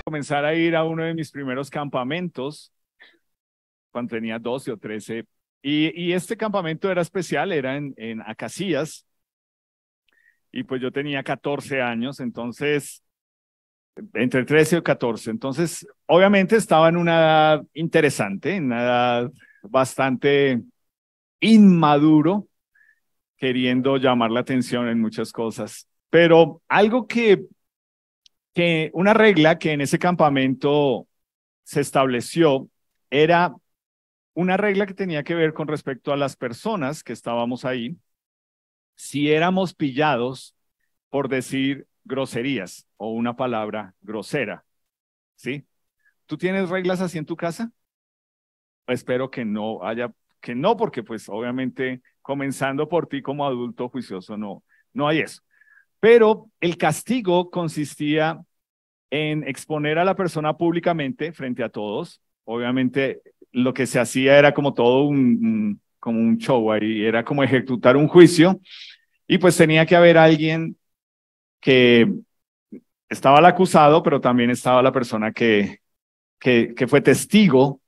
comenzar a ir a uno de mis primeros campamentos cuando tenía 12 o 13. Y este campamento era especial, era en Acacías. Y pues yo tenía 14 años, entonces, entre 13 o 14. Entonces, obviamente estaba en una edad interesante, en una edad bastante inmaduro, queriendo llamar la atención en muchas cosas. Pero algo una regla que en ese campamento se estableció era una regla que tenía que ver con respecto a las personas que estábamos ahí, si éramos pillados por decir groserías o una palabra grosera, ¿sí? ¿Tú tienes reglas así en tu casa? Espero que no haya, que no, porque pues obviamente comenzando por ti como adulto juicioso no hay eso. Pero el castigo consistía en exponer a la persona públicamente frente a todos. Obviamente lo que se hacía era como todo como un show ahí, era como ejecutar un juicio y pues tenía que haber alguien que estaba el acusado, pero también estaba la persona que fue testigo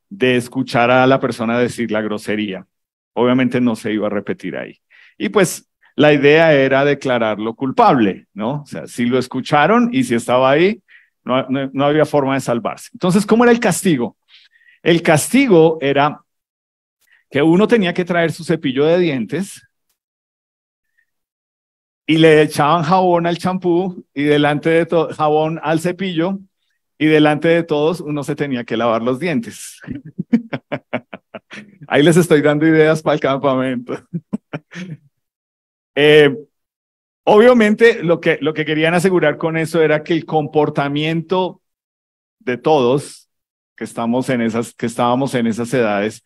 de escuchar a la persona decir la grosería. Obviamente no se iba a repetir ahí. Y pues la idea era declararlo culpable, ¿no? O sea, si lo escucharon y si estaba ahí, no había forma de salvarse. Entonces, ¿cómo era el castigo? El castigo era que uno tenía que traer su cepillo de dientes y le echaban jabón al champú y delante de todo, jabón al cepillo y delante de todos uno se tenía que lavar los dientes. Ahí les estoy dando ideas para el campamento. Eh, obviamente lo que querían asegurar con eso era que el comportamiento de todos que estábamos en esas edades,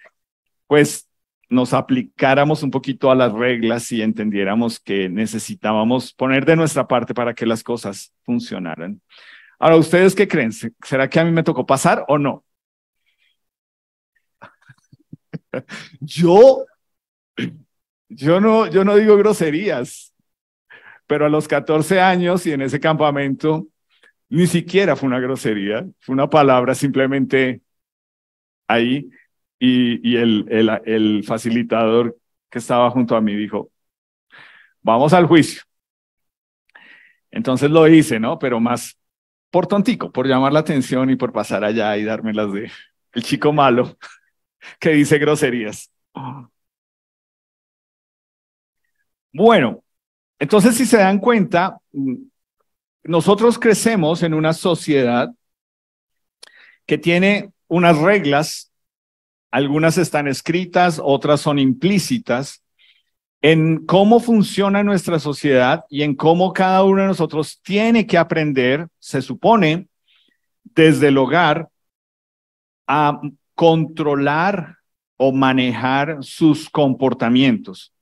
pues nos aplicáramos un poquito a las reglas y entendiéramos que necesitábamos poner de nuestra parte para que las cosas funcionaran. Ahora, ¿ustedes qué creen? ¿Será que a mí me tocó pasar o no? Yo, yo no digo groserías, pero a los 14 años y en ese campamento, ni siquiera fue una grosería, fue una palabra simplemente ahí y el facilitador que estaba junto a mí dijo, vamos al juicio. Entonces lo hice, ¿no? Pero más por tontico, por llamar la atención y por pasar allá y darme las de el chico malo que dice groserías. Bueno, entonces si se dan cuenta, nosotros crecemos en una sociedad que tiene unas reglas, algunas están escritas, otras son implícitas, en cómo funciona nuestra sociedad y en cómo cada uno de nosotros tiene que aprender, se supone, desde el hogar, a controlar o manejar sus comportamientos.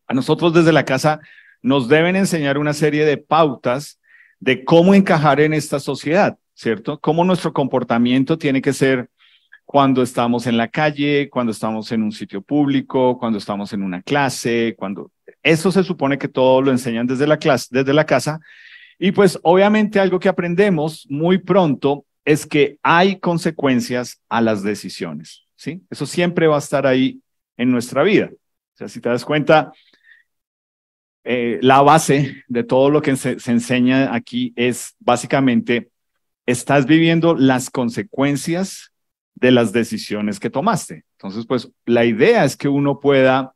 A nosotros desde la casa nos deben enseñar una serie de pautas de cómo encajar en esta sociedad, ¿cierto? Cómo nuestro comportamiento tiene que ser cuando estamos en la calle, cuando estamos en un sitio público, cuando estamos en una clase, cuando eso se supone que todo lo enseñan desde la clase, desde la casa. Y pues obviamente algo que aprendemos muy pronto es que hay consecuencias a las decisiones, ¿sí? Eso siempre va a estar ahí en nuestra vida. O sea, si te das cuenta, la base de todo lo que se enseña aquí es básicamente, estás viviendo las consecuencias de las decisiones que tomaste. Entonces, pues la idea es que uno pueda,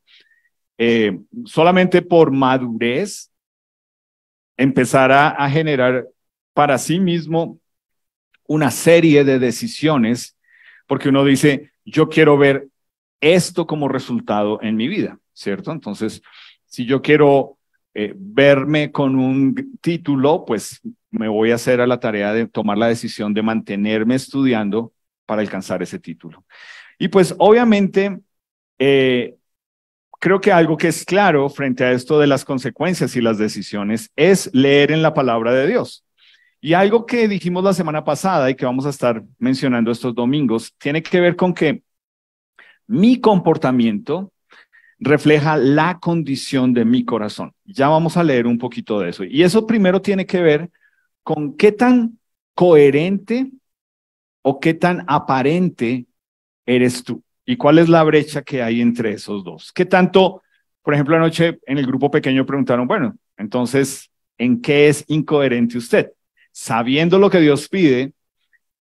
solamente por madurez, empezar a generar para sí mismo una serie de decisiones, porque uno dice, yo quiero ver esto como resultado en mi vida, ¿cierto? Entonces, si yo quiero verme con un título, pues me voy a hacer a la tarea de tomar la decisión de mantenerme estudiando para alcanzar ese título. Y pues obviamente, creo que algo que es claro frente a esto de las consecuencias y las decisiones es leer en la palabra de Dios. Y algo que dijimos la semana pasada y que vamos a estar mencionando estos domingos, tiene que ver con que mi comportamiento refleja la condición de mi corazón. Ya vamos a leer un poquito de eso. Y eso primero tiene que ver con qué tan coherente o qué tan aparente eres tú? ¿Y cuál es la brecha que hay entre esos dos? ¿Qué tanto, por ejemplo, anoche en el grupo pequeño preguntaron, bueno, entonces, ¿en qué es incoherente usted? Sabiendo lo que Dios pide,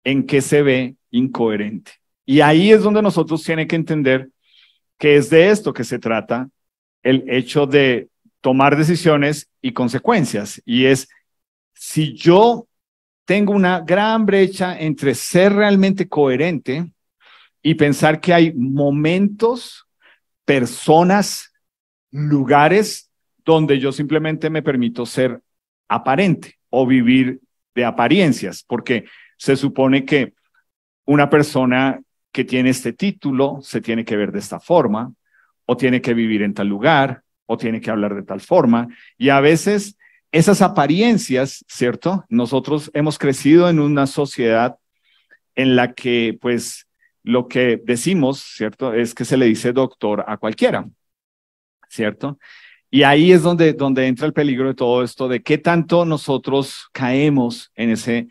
¿en qué se ve incoherente? Y ahí es donde nosotros tienen que entender que es de esto que se trata el hecho de tomar decisiones y consecuencias. Y es, si yo tengo una gran brecha entre ser realmente coherente y pensar que hay momentos, personas, lugares donde yo simplemente me permito ser aparente o vivir de apariencias, porque se supone que una persona que tiene este título se tiene que ver de esta forma, o tiene que vivir en tal lugar, o tiene que hablar de tal forma, y a veces esas apariencias, ¿cierto? Nosotros hemos crecido en una sociedad en la que, pues, lo que decimos, ¿cierto? Es que se le dice doctor a cualquiera, ¿cierto? Y ahí es donde entra el peligro de todo esto, de qué tanto nosotros caemos en esa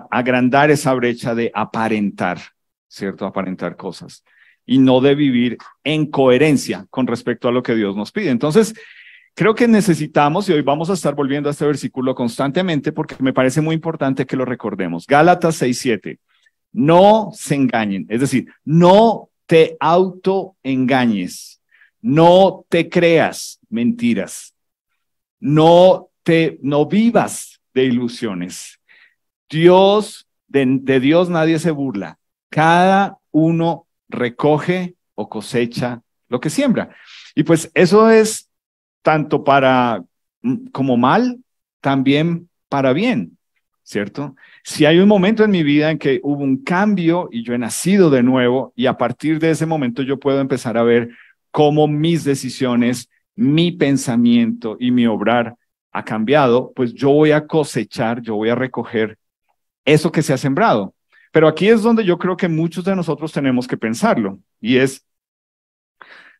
agrandar esa brecha de aparentar, ¿cierto? Aparentar cosas y no de vivir en coherencia con respecto a lo que Dios nos pide. Entonces, creo que necesitamos, y hoy vamos a estar volviendo a este versículo constantemente porque me parece muy importante que lo recordemos. Gálatas 6:7. No se engañen, es decir, no te autoengañes, no te creas mentiras, no vivas de ilusiones. De Dios nadie se burla. Cada uno recoge o cosecha lo que siembra. Y pues eso es tanto para como mal, también para bien, ¿cierto? Si hay un momento en mi vida en que hubo un cambio y yo he nacido de nuevo y a partir de ese momento yo puedo empezar a ver cómo mis decisiones, mi pensamiento y mi obrar ha cambiado, pues yo voy a cosechar, yo voy a recoger eso que se ha sembrado. Pero aquí es donde yo creo que muchos de nosotros tenemos que pensarlo, y es,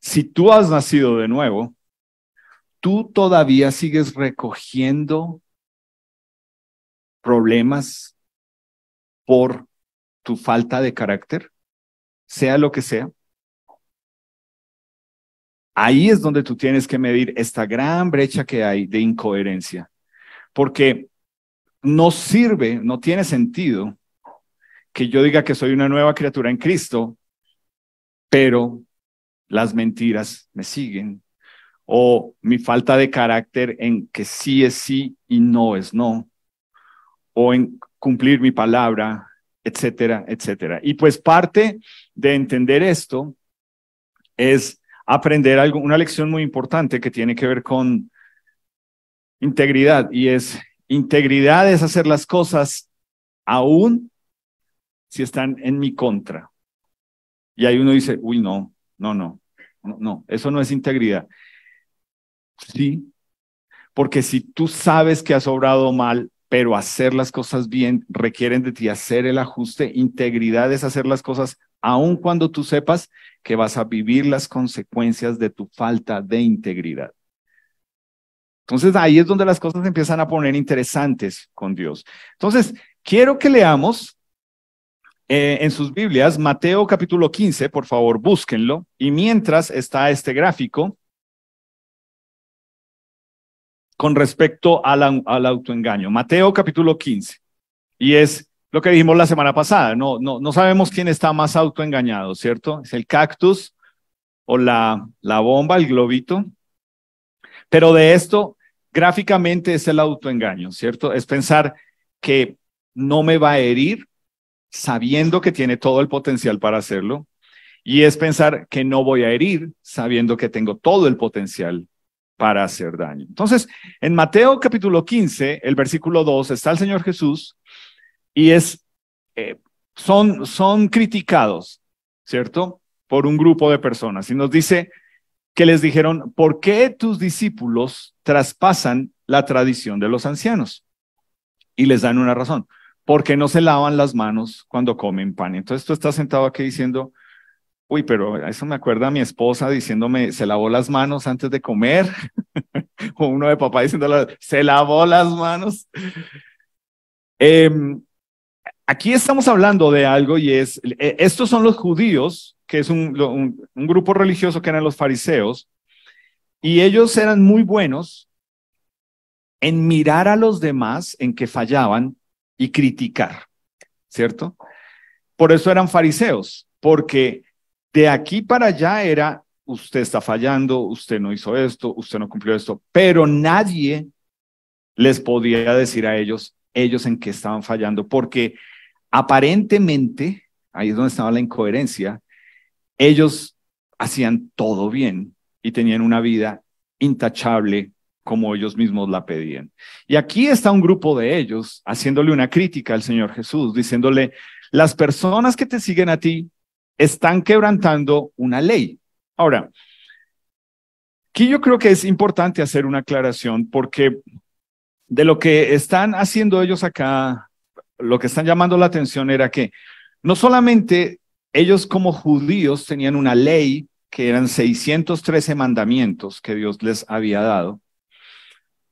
si tú has nacido de nuevo, tú todavía sigues recogiendo problemas por tu falta de carácter, sea lo que sea. Ahí es donde tú tienes que medir esta gran brecha que hay de incoherencia, porque no sirve, no tiene sentido que yo diga que soy una nueva criatura en Cristo, pero las mentiras me siguen, o mi falta de carácter en que sí es sí y no es no, o en cumplir mi palabra, etcétera, etcétera. Y pues parte de entender esto es aprender algo, una lección muy importante que tiene que ver con integridad, y es, integridad es hacer las cosas aún si están en mi contra. Y ahí uno dice, uy, no, eso no es integridad. Sí, porque si tú sabes que has obrado mal, pero hacer las cosas bien requieren de ti hacer el ajuste, integridad es hacer las cosas aun cuando tú sepas que vas a vivir las consecuencias de tu falta de integridad. Entonces ahí es donde las cosas empiezan a poner interesantes con Dios. Entonces, quiero que leamos en sus Biblias Mateo capítulo 15, por favor, búsquenlo. Y mientras está este gráfico con respecto al autoengaño. Mateo capítulo 15. Y es lo que dijimos la semana pasada. No sabemos quién está más autoengañado, ¿cierto? ¿Es el cactus o la bomba, el globito? Pero de esto, gráficamente es el autoengaño, ¿cierto? Es pensar que no me va a herir sabiendo que tiene todo el potencial para hacerlo. Y es pensar que no voy a herir sabiendo que tengo todo el potencial para hacer daño. Entonces, en Mateo capítulo 15, el versículo 2, está el Señor Jesús y son criticados, ¿cierto? Por un grupo de personas. Y nos dice que les dijeron, ¿por qué tus discípulos traspasan la tradición de los ancianos? Y les dan una razón. ¿Por qué no se lavan las manos cuando comen pan? Entonces tú estás sentado aquí diciendo, uy, pero eso me acuerda a mi esposa diciéndome, se lavó las manos antes de comer, o uno de papá diciéndole, se lavó las manos. Em, Aquí estamos hablando de algo y es, estos son los judíos, que es un grupo religioso que eran los fariseos, y ellos eran muy buenos en mirar a los demás en que fallaban y criticar, ¿cierto? Por eso eran fariseos, porque de aquí para allá era, usted está fallando, usted no hizo esto, usted no cumplió esto, pero nadie les podía decir a ellos en qué estaban fallando, porque aparentemente, ahí es donde estaba la incoherencia, ellos hacían todo bien y tenían una vida intachable como ellos mismos la pedían. Y aquí está un grupo de ellos haciéndole una crítica al Señor Jesús, diciéndole, las personas que te siguen a ti están quebrantando una ley. Ahora, aquí yo creo que es importante hacer una aclaración porque de lo que están haciendo ellos acá, lo que están llamando la atención era que no solamente ellos como judíos tenían una ley que eran 613 mandamientos que Dios les había dado,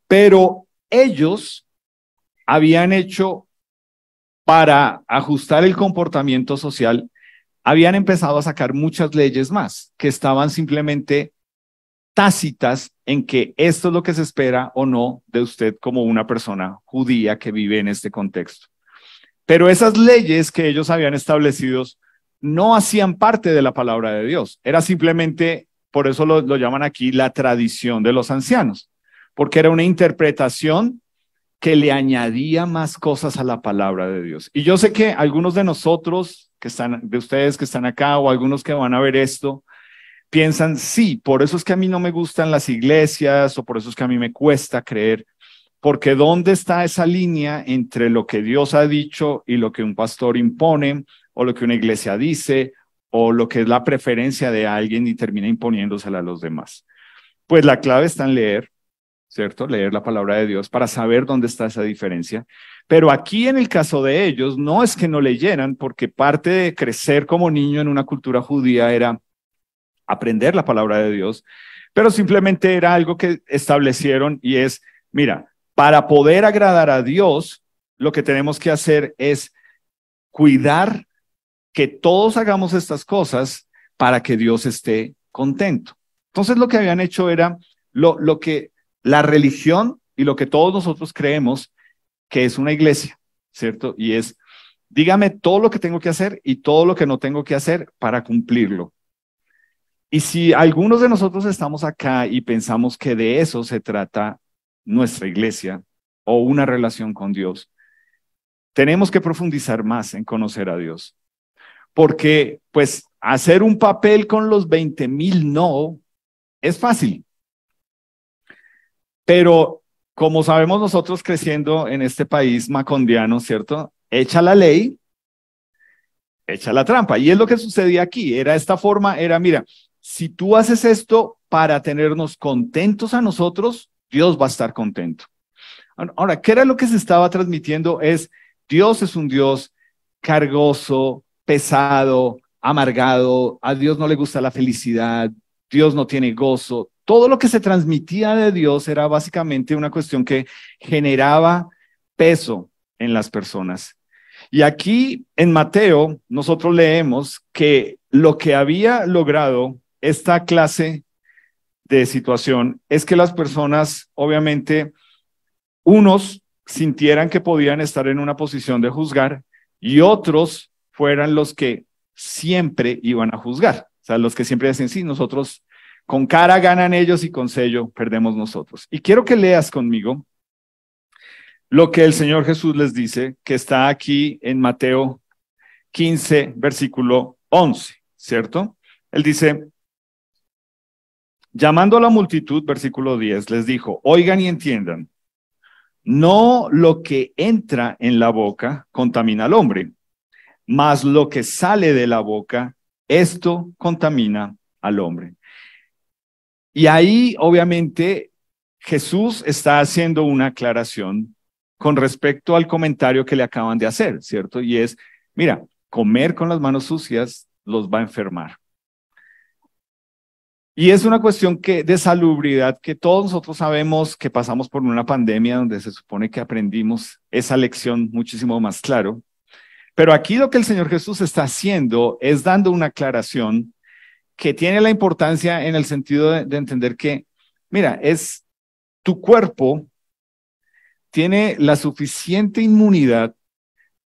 pero ellos habían hecho para ajustar el comportamiento social, habían empezado a sacar muchas leyes más que estaban simplemente tácitas en que esto es lo que se espera o no de usted como una persona judía que vive en este contexto. Pero esas leyes que ellos habían establecido no hacían parte de la palabra de Dios. Era simplemente, por eso lo llaman aquí la tradición de los ancianos, porque era una interpretación que le añadía más cosas a la palabra de Dios. Y yo sé que algunos de nosotros, que están, de ustedes que están acá o algunos que van a ver esto, piensan, sí, por eso es que a mí no me gustan las iglesias o por eso es que a mí me cuesta creer. Porque ¿dónde está esa línea entre lo que Dios ha dicho y lo que un pastor impone, o lo que una iglesia dice, o lo que es la preferencia de alguien y termina imponiéndosela a los demás? Pues la clave está en leer, ¿cierto? Leer la palabra de Dios para saber dónde está esa diferencia. Pero aquí en el caso de ellos, no es que no leyeran, porque parte de crecer como niño en una cultura judía era aprender la palabra de Dios, pero simplemente era algo que establecieron y es, mira, para poder agradar a Dios, lo que tenemos que hacer es cuidar que todos hagamos estas cosas para que Dios esté contento. Entonces lo que habían hecho era lo que la religión y lo que todos nosotros creemos que es una iglesia, ¿cierto? Y es, dígame todo lo que tengo que hacer y todo lo que no tengo que hacer para cumplirlo. Y si algunos de nosotros estamos acá y pensamos que de eso se trata nuestra iglesia o una relación con Dios, tenemos que profundizar más en conocer a Dios. Porque, pues, hacer un papel con los 20,000 no es fácil. Pero, como sabemos nosotros creciendo en este país macondiano, ¿cierto? Echa la ley, echa la trampa. Y es lo que sucedía aquí. Era esta forma, era, mira, si tú haces esto para tenernos contentos a nosotros, Dios va a estar contento. Ahora, ¿qué era lo que se estaba transmitiendo? Dios es un Dios cargoso, pesado, amargado, a Dios no le gusta la felicidad, Dios no tiene gozo. Todo lo que se transmitía de Dios era básicamente una cuestión que generaba peso en las personas. Y aquí en Mateo nosotros leemos que lo que había logrado esta clase de situación es que las personas, obviamente, unos sintieran que podían estar en una posición de juzgar y otros fueran los que siempre iban a juzgar. O sea, los que siempre dicen, sí, nosotros con cara ganan ellos y con sello perdemos nosotros. Y quiero que leas conmigo lo que el Señor Jesús les dice, que está aquí en Mateo 15, versículo 11, ¿cierto? Él dice, llamando a la multitud, versículo 10, les dijo, oigan y entiendan, no lo que entra en la boca contamina al hombre, mas lo que sale de la boca, esto contamina al hombre. Y ahí, obviamente, Jesús está haciendo una aclaración con respecto al comentario que le acaban de hacer, ¿cierto? Y es, mira, comer con las manos sucias los va a enfermar. Y es una cuestión de salubridad que todos nosotros sabemos que pasamos por una pandemia donde se supone que aprendimos esa lección muchísimo más claro. Pero aquí lo que el Señor Jesús está haciendo es dando una aclaración que tiene la importancia en el sentido de entender que, mira, es tu cuerpo tiene la suficiente inmunidad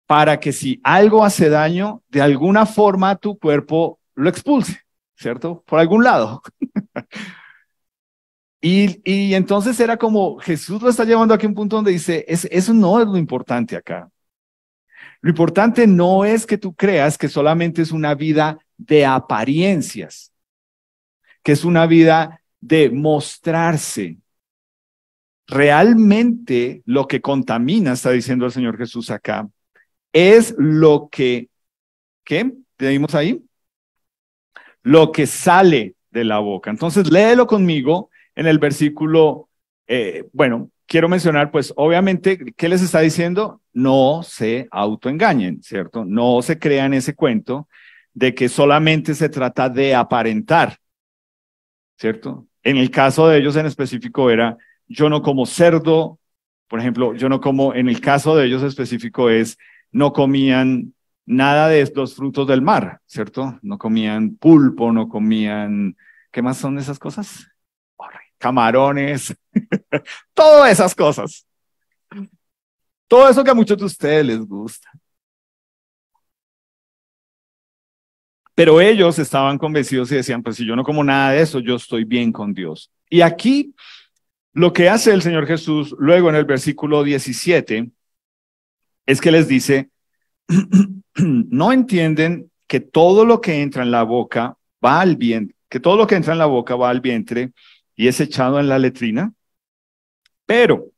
para que si algo hace daño, de alguna forma tu cuerpo lo expulse, ¿cierto? Por algún lado. Y entonces era como Jesús lo está llevando aquí a un punto donde dice, eso no es lo importante acá. Lo importante no es que tú creas que solamente es una vida de apariencias, que es una vida de mostrarse. Realmente lo que contamina, está diciendo el Señor Jesús acá, es lo que, ¿qué? ¿Leímos ahí? Lo que sale de la boca. Entonces, léelo conmigo en el versículo, bueno, quiero mencionar, pues, obviamente, ¿qué les está diciendo? No se autoengañen, ¿cierto? No se crean ese cuento de que solamente se trata de aparentar, ¿cierto? En el caso de ellos en específico era, yo no como cerdo, por ejemplo, yo no como, en el caso de ellos específico es, no comían nada de los frutos del mar, ¿cierto? No comían pulpo, no comían, ¿qué más son esas cosas? Camarones, todas esas cosas. Todo eso que a muchos de ustedes les gusta. Pero ellos estaban convencidos y decían, pues si yo no como nada de eso, yo estoy bien con Dios. Y aquí lo que hace el Señor Jesús luego en el versículo 17 es que les dice, no entienden que todo lo que entra en la boca va al vientre, que todo lo que entra en la boca va al vientre y es echado en la letrina, pero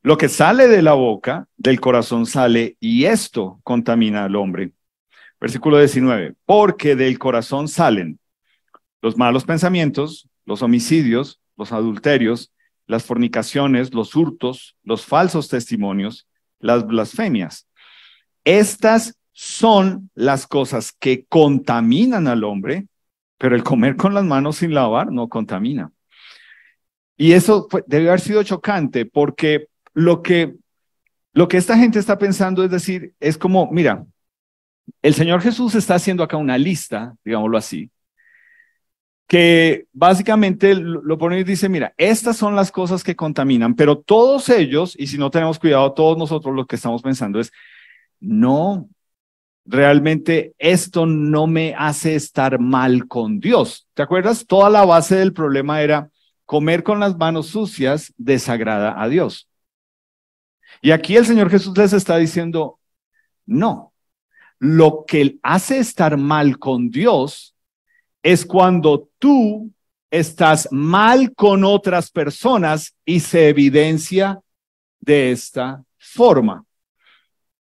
lo que sale de la boca, del corazón sale y esto contamina al hombre. Versículo 19, porque del corazón salen los malos pensamientos, los homicidios, los adulterios, las fornicaciones, los hurtos, los falsos testimonios, las blasfemias. Estas son las cosas que contaminan al hombre, pero el comer con las manos sin lavar no contamina. Y eso debe haber sido chocante porque lo que esta gente está pensando es decir, es como, mira, el Señor Jesús está haciendo acá una lista, digámoslo así, que básicamente lo pone y dice, mira, estas son las cosas que contaminan, pero todos ellos, y si no tenemos cuidado, todos nosotros lo que estamos pensando es, no, realmente esto no me hace estar mal con Dios. ¿Te acuerdas? Toda la base del problema era comer con las manos sucias desagrada a Dios. Y aquí el Señor Jesús les está diciendo, no, lo que hace estar mal con Dios es cuando tú estás mal con otras personas y se evidencia de esta forma.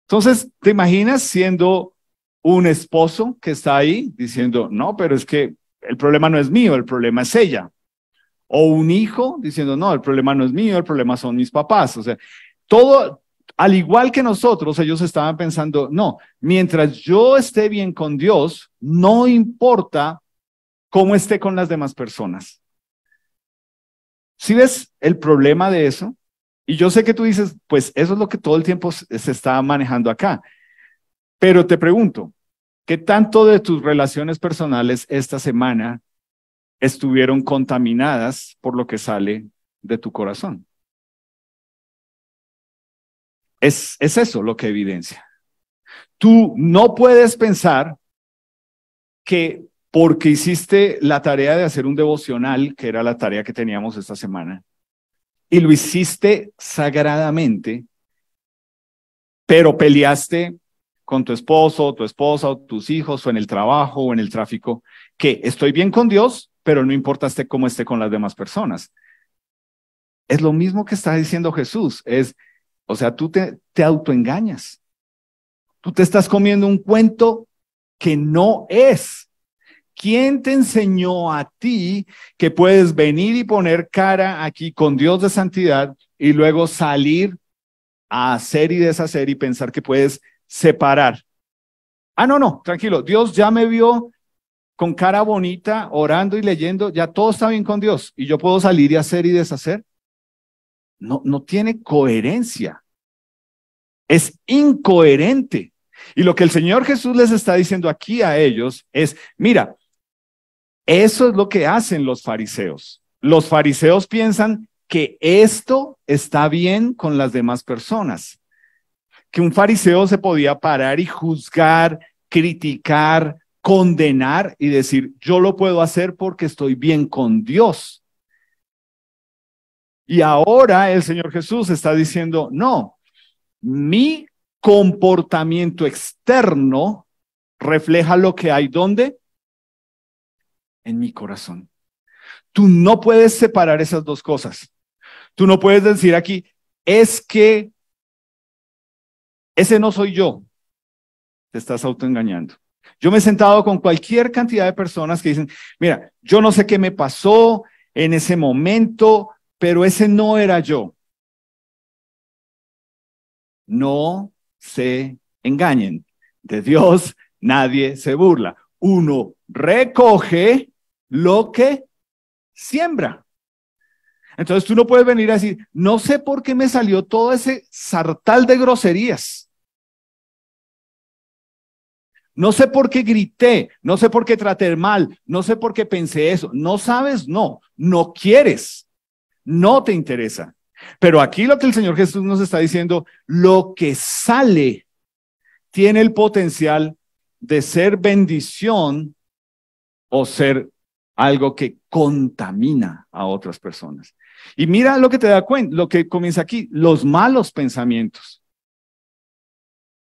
Entonces, ¿te imaginas siendo un esposo que está ahí diciendo, no, pero es que el problema no es mío, el problema es ella? O un hijo diciendo, no, el problema no es mío, el problema son mis papás. O sea, todo, al igual que nosotros, ellos estaban pensando, no, mientras yo esté bien con Dios, no importa cómo esté con las demás personas. ¿Sí ves el problema de eso? Y yo sé que tú dices, pues eso es lo que todo el tiempo se está manejando acá. Pero te pregunto, ¿qué tanto de tus relaciones personales esta semana estuvieron contaminadas por lo que sale de tu corazón? Es eso lo que evidencia. Tú no puedes pensar que porque hiciste la tarea de hacer un devocional, que era la tarea que teníamos esta semana, y lo hiciste sagradamente, pero peleaste con tu esposo, tu esposa, o tus hijos, o en el trabajo, o en el tráfico, que estoy bien con Dios, pero no importa cómo esté con las demás personas. Es lo mismo que está diciendo Jesús, o sea, tú te autoengañas. Tú te estás comiendo un cuento que no es. ¿Quién te enseñó a ti que puedes venir y poner cara aquí con Dios de santidad y luego salir a hacer y deshacer y pensar que puedes separar? Ah, no, tranquilo. Dios ya me vio con cara bonita, orando y leyendo, ya todo está bien con Dios y yo puedo salir y hacer y deshacer. No, no tiene coherencia. Es incoherente. Y lo que el Señor Jesús les está diciendo aquí a ellos es, mira, eso es lo que hacen los fariseos. Los fariseos piensan que esto está bien con las demás personas, que un fariseo se podía parar y juzgar, criticar, condenar y decir, yo lo puedo hacer porque estoy bien con Dios. Y ahora el Señor Jesús está diciendo, no, mi comportamiento externo refleja lo que hay, ¿dónde? En mi corazón. Tú no puedes separar esas dos cosas. Tú no puedes decir aquí, es que ese no soy yo. Te estás autoengañando. Yo me he sentado con cualquier cantidad de personas que dicen, mira, yo no sé qué me pasó en ese momento, pero ese no era yo. No se engañen. De Dios nadie se burla. Uno recoge lo que siembra. Entonces tú no puedes venir a decir, no sé por qué me salió todo ese sartal de groserías. No sé por qué grité, no sé por qué traté mal, no sé por qué pensé eso. No sabes, no quieres, no te interesa. Pero aquí lo que el Señor Jesús nos está diciendo, lo que sale tiene el potencial de ser bendición o ser algo que contamina a otras personas. Y mira lo que te da cuenta, lo que comienza aquí, los malos pensamientos.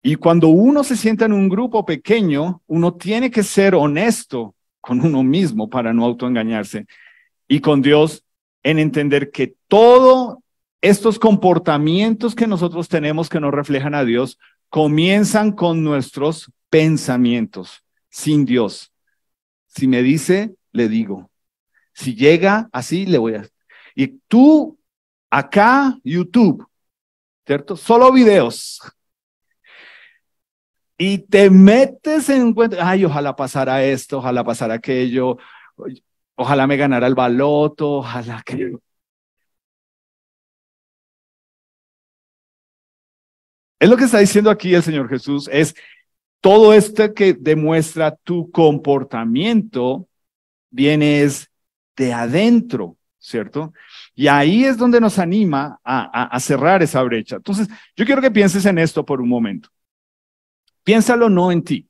Y cuando uno se sienta en un grupo pequeño, uno tiene que ser honesto con uno mismo para no autoengañarse y con Dios en entender que todos estos comportamientos que nosotros tenemos que nos reflejan a Dios comienzan con nuestros pensamientos sin Dios. Si me dice, le digo. Si llega así, le voy a... Y tú, acá, YouTube, ¿cierto? Solo videos. Y te metes en cuenta, ay, ojalá pasara esto, ojalá pasara aquello, ojalá me ganara el baloto, ojalá que... Es lo que está diciendo aquí el Señor Jesús, es todo esto que demuestra tu comportamiento viene es de adentro, ¿cierto? Y ahí es donde nos anima a cerrar esa brecha. Entonces, yo quiero que pienses en esto por un momento. Piénsalo no en ti.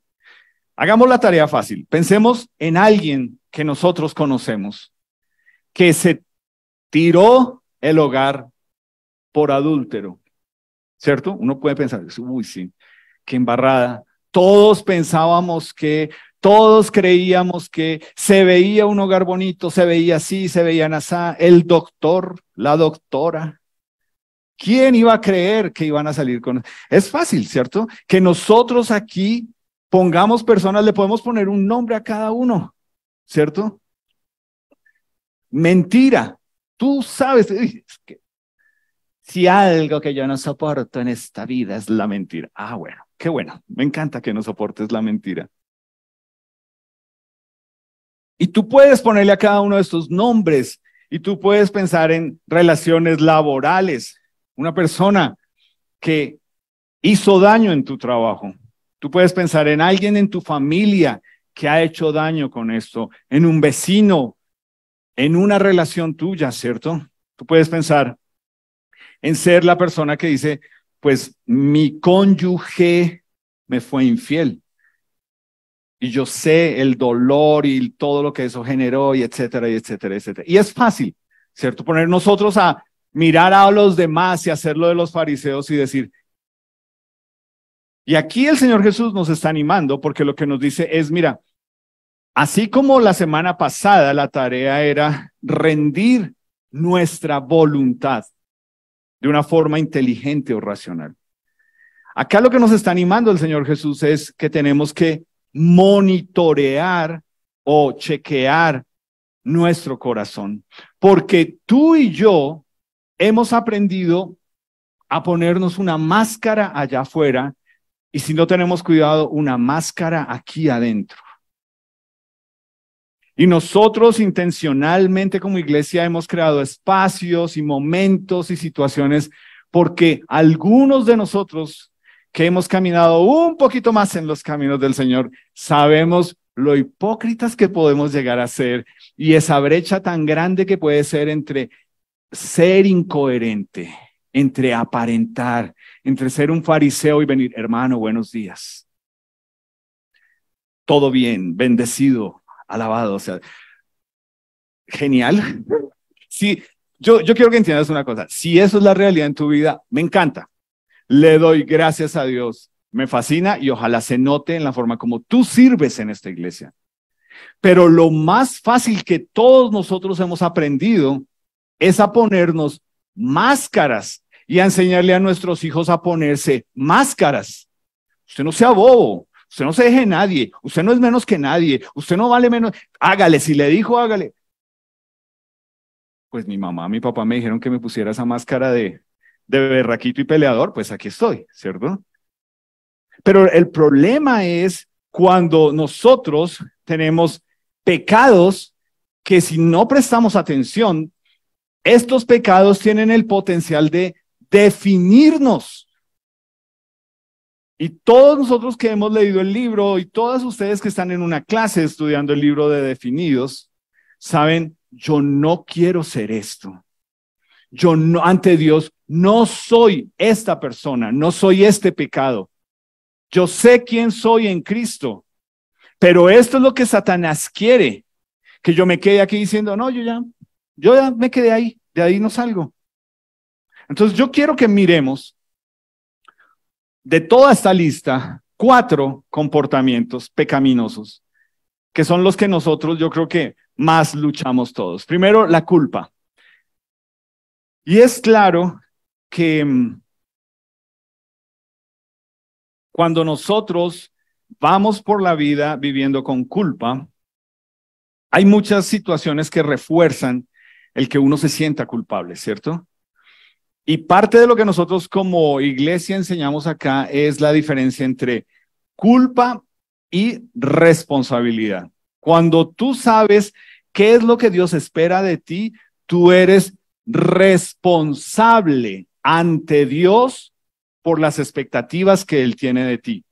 Hagamos la tarea fácil. Pensemos en alguien que nosotros conocemos, que se tiró el hogar por adúltero, ¿cierto? Uno puede pensar, uy, sí, qué embarrada. Todos creíamos que se veía un hogar bonito, se veía así, se veía así, el doctor, la doctora. ¿Quién iba a creer que iban a salir con...? Es fácil, ¿cierto? Que nosotros aquí pongamos personas, le podemos poner un nombre a cada uno, ¿cierto? Mentira. Tú sabes, es que si algo que yo no soporto en esta vida es la mentira. Ah, bueno, qué bueno. Me encanta que no soportes la mentira. Y tú puedes ponerle a cada uno de estos nombres y tú puedes pensar en relaciones laborales. Una persona que hizo daño en tu trabajo. Tú puedes pensar en alguien en tu familia que ha hecho daño con esto, en un vecino, en una relación tuya, ¿cierto? Tú puedes pensar en ser la persona que dice, pues mi cónyuge me fue infiel. Y yo sé el dolor y todo lo que eso generó y etcétera, y etcétera, etcétera. Y es fácil, ¿cierto? Poner nosotros a mirar a los demás y hacerlo de los fariseos y decir, y aquí el Señor Jesús nos está animando porque lo que nos dice es, mira, así como la semana pasada la tarea era rendir nuestra voluntad de una forma inteligente o racional. Acá lo que nos está animando el Señor Jesús es que tenemos que monitorear o chequear nuestro corazón, porque tú y yo hemos aprendido a ponernos una máscara allá afuera y si no tenemos cuidado, una máscara aquí adentro. Y nosotros intencionalmente como iglesia hemos creado espacios y momentos y situaciones porque algunos de nosotros que hemos caminado un poquito más en los caminos del Señor, sabemos lo hipócritas que podemos llegar a ser y esa brecha tan grande que puede ser entre ser incoherente, entre aparentar, entre ser un fariseo y venir, hermano, buenos días. Todo bien, bendecido, alabado, o sea, genial. Sí, yo quiero que entiendas una cosa, si eso es la realidad en tu vida, me encanta. Le doy gracias a Dios, me fascina y ojalá se note en la forma como tú sirves en esta iglesia. Pero lo más fácil que todos nosotros hemos aprendido es a ponernos máscaras y a enseñarle a nuestros hijos a ponerse máscaras. Usted no sea bobo, usted no se deje nadie, usted no es menos que nadie, usted no vale menos, hágale, si le dijo, hágale. Pues mi mamá, mi papá me dijeron que me pusiera esa máscara de berraquito y peleador, pues aquí estoy, ¿cierto? Pero el problema es cuando nosotros tenemos pecados que si no prestamos atención, estos pecados tienen el potencial de definirnos. Y todos nosotros que hemos leído el libro y todas ustedes que están en una clase estudiando el libro de Definidos, saben, yo no quiero ser esto. Yo no, ante Dios, no soy esta persona, no soy este pecado. Yo sé quién soy en Cristo, pero esto es lo que Satanás quiere, que yo me quede aquí diciendo, no, yo ya me quedé ahí, de ahí no salgo. Entonces yo quiero que miremos de toda esta lista 4 comportamientos pecaminosos, que son los que nosotros yo creo que más luchamos todos. Primero, la culpa. Y es claro que cuando nosotros vamos por la vida viviendo con culpa, hay muchas situaciones que refuerzan el que uno se sienta culpable, ¿cierto? Y parte de lo que nosotros como iglesia enseñamos acá es la diferencia entre culpa y responsabilidad. Cuando tú sabes qué es lo que Dios espera de ti, tú eres responsable ante Dios por las expectativas que Él tiene de ti.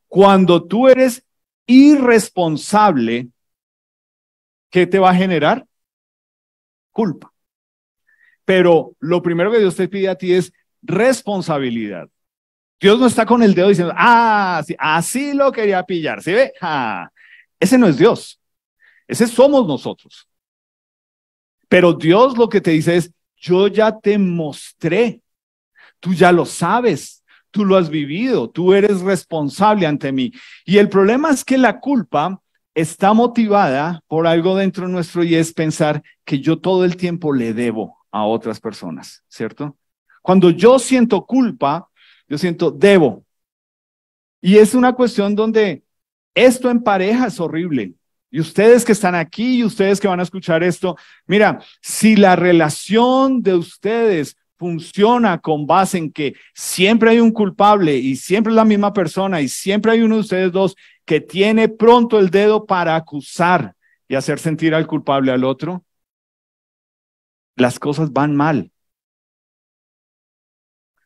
Cuando tú eres irresponsable, ¿qué te va a generar? Culpa. Pero lo primero que Dios te pide a ti es responsabilidad. Dios no está con el dedo diciendo, sí, así lo quería pillar, ¿sí ve? Ese no es Dios, ese somos nosotros. Pero Dios lo que te dice es, yo ya te mostré, tú ya lo sabes, tú lo has vivido, tú eres responsable ante mí. Y el problema es que la culpa está motivada por algo dentro nuestro y es pensar que yo todo el tiempo le debo a otras personas, ¿cierto? Cuando yo siento culpa, yo siento debo. Y es una cuestión donde esto en pareja es horrible. Y ustedes que están aquí y ustedes que van a escuchar esto, mira, si la relación de ustedes funciona con base en que siempre hay un culpable y siempre es la misma persona y siempre hay uno de ustedes dos que tiene pronto el dedo para acusar y hacer sentir al culpable al otro, las cosas van mal.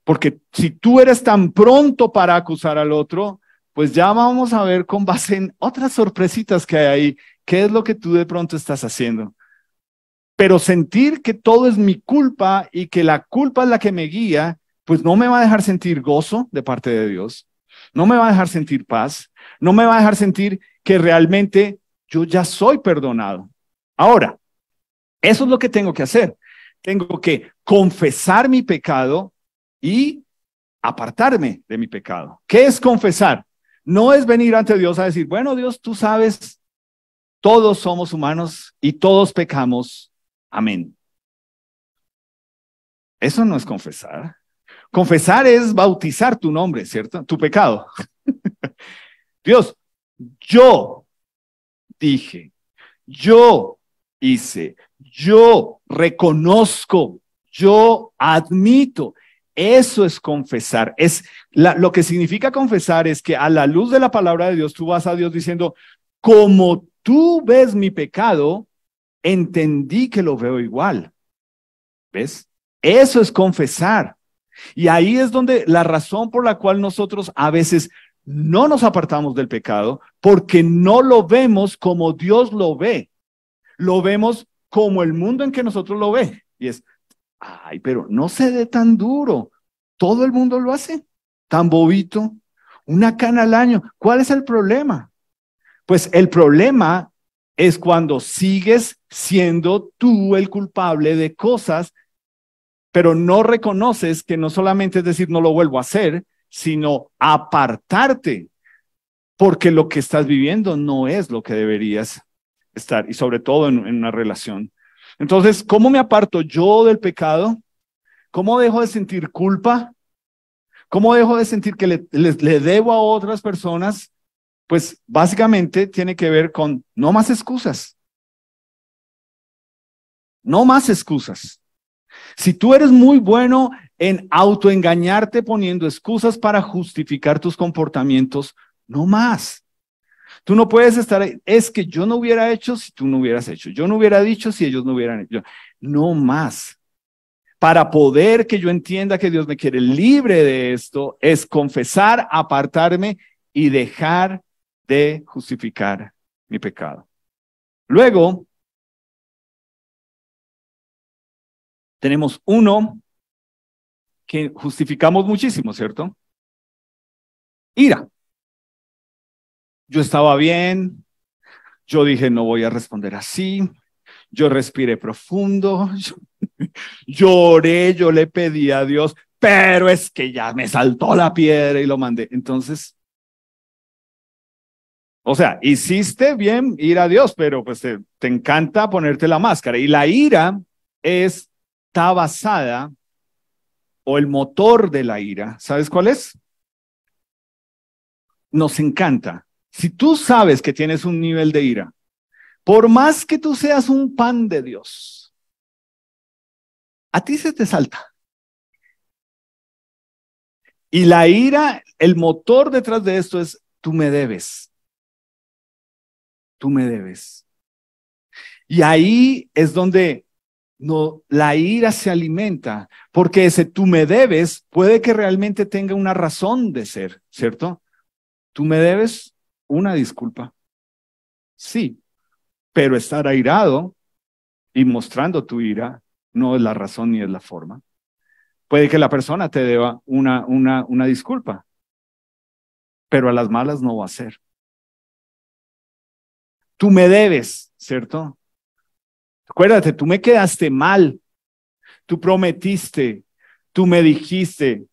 Porque si tú eres tan pronto para acusar al otro, pues ya vamos a ver con base en otras sorpresitas que hay ahí, qué es lo que tú de pronto estás haciendo. Pero sentir que todo es mi culpa y que la culpa es la que me guía, pues no me va a dejar sentir gozo de parte de Dios, no me va a dejar sentir paz, no me va a dejar sentir que realmente yo ya soy perdonado. Ahora, eso es lo que tengo que hacer. Tengo que confesar mi pecado y apartarme de mi pecado. ¿Qué es confesar? No es venir ante Dios a decir, bueno, Dios, tú sabes, todos somos humanos y todos pecamos. Amén. Eso no es confesar. Confesar es bautizar tu nombre, ¿cierto? Tu pecado. Dios, yo dije, yo hice, yo reconozco, yo admito. Eso es confesar. Lo que significa confesar es que a la luz de la palabra de Dios, tú vas a Dios diciendo, como tú ves mi pecado, entendí que lo veo igual. ¿Ves? Eso es confesar. Y ahí es donde la razón por la cual nosotros a veces no nos apartamos del pecado, porque no lo vemos como Dios lo ve. Lo vemos como el mundo en que nosotros lo ve. Y es, ay, pero no se dé tan duro. Todo el mundo lo hace. Tan bobito. Una cana al año. ¿Cuál es el problema? Pues el problema es cuando sigues siendo tú el culpable de cosas, pero no reconoces que no solamente es decir no lo vuelvo a hacer, sino apartarte, porque lo que estás viviendo no es lo que deberías estar, y sobre todo en una relación. Entonces, ¿cómo me aparto yo del pecado? ¿Cómo dejo de sentir culpa? ¿Cómo dejo de sentir que le debo a otras personas? Pues básicamente tiene que ver con no más excusas. No más excusas. Si tú eres muy bueno en autoengañarte poniendo excusas para justificar tus comportamientos, no más. Tú no puedes estar ahí, es que yo no hubiera hecho si tú no hubieras hecho, yo no hubiera dicho si ellos no hubieran hecho, no más. Para poder que yo entienda que Dios me quiere libre de esto, es confesar, apartarme y dejar de justificar mi pecado. Luego, tenemos uno que justificamos muchísimo, ¿cierto? Ira. Yo estaba bien, yo dije, no voy a responder así, yo respiré profundo, yo oré, yo le pedí a Dios, pero es que ya me saltó la piedra y lo mandé. Entonces, o sea, hiciste bien ir a Dios, pero pues te encanta ponerte la máscara. Y la ira está basada, o el motor de la ira, ¿sabes cuál es? Nos encanta. Si tú sabes que tienes un nivel de ira, por más que tú seas un pan de Dios, a ti se te salta. Y la ira, el motor detrás de esto es, tú me debes. Tú me debes. Y ahí es donde no, la ira se alimenta, porque ese tú me debes puede que realmente tenga una razón de ser, ¿cierto? Tú me debes una disculpa. Sí, pero estar airado y mostrando tu ira no es la razón ni es la forma. Puede que la persona te deba una disculpa, pero a las malas no va a ser. Tú me debes, ¿cierto? Acuérdate, tú me quedaste mal, tú prometiste, tú me dijiste.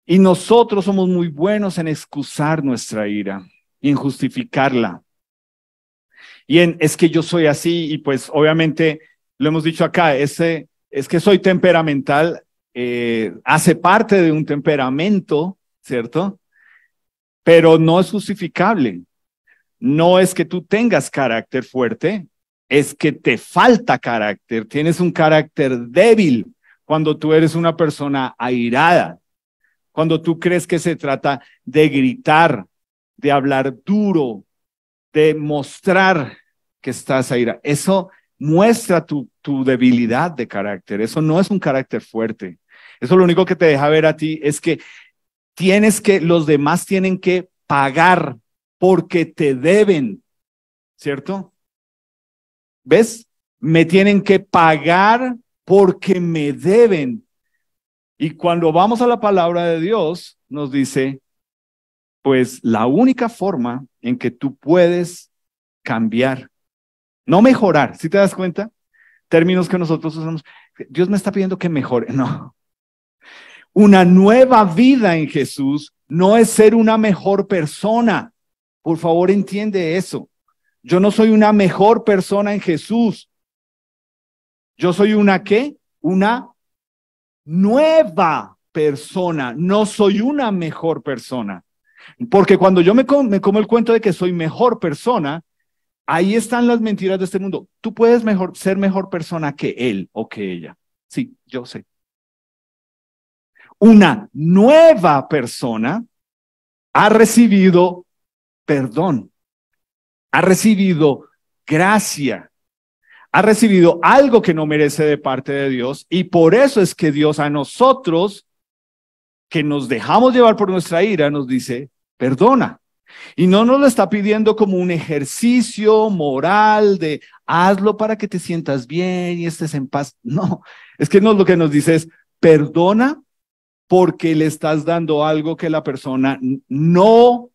Y nosotros somos muy buenos en excusar nuestra ira y en justificarla. Y es que yo soy así y pues obviamente lo hemos dicho acá, es que soy temperamental, hace parte de un temperamento, ¿cierto? Pero no es justificable. No es que tú tengas carácter fuerte, es que te falta carácter, tienes un carácter débil cuando tú eres una persona airada, cuando tú crees que se trata de gritar, de hablar duro, de mostrar que estás airado. Eso muestra tu debilidad de carácter, eso no es un carácter fuerte. Eso lo único que te deja ver a ti es que los demás tienen que pagar porque te deben, ¿cierto? ¿Ves? Me tienen que pagar porque me deben. Y cuando vamos a la palabra de Dios, nos dice, pues la única forma en que tú puedes cambiar, no mejorar, ¿sí te das cuenta? Términos que nosotros usamos, Dios me está pidiendo que mejore, no. Una nueva vida en Jesús no es ser una mejor persona. Por favor, entiende eso. Yo no soy una mejor persona en Jesús. Yo soy una ¿qué? Una nueva persona. No soy una mejor persona. Porque cuando yo me como el cuento de que soy mejor persona, ahí están las mentiras de este mundo. Tú puedes ser mejor persona que él o que ella. Sí, yo sé. Una nueva persona ha recibido perdón, ha recibido gracia, ha recibido algo que no merece de parte de Dios, y por eso es que Dios a nosotros, que nos dejamos llevar por nuestra ira, nos dice, perdona. Y no nos lo está pidiendo como un ejercicio moral de hazlo para que te sientas bien y estés en paz. No, es que lo que nos dice es perdona porque le estás dando algo que la persona no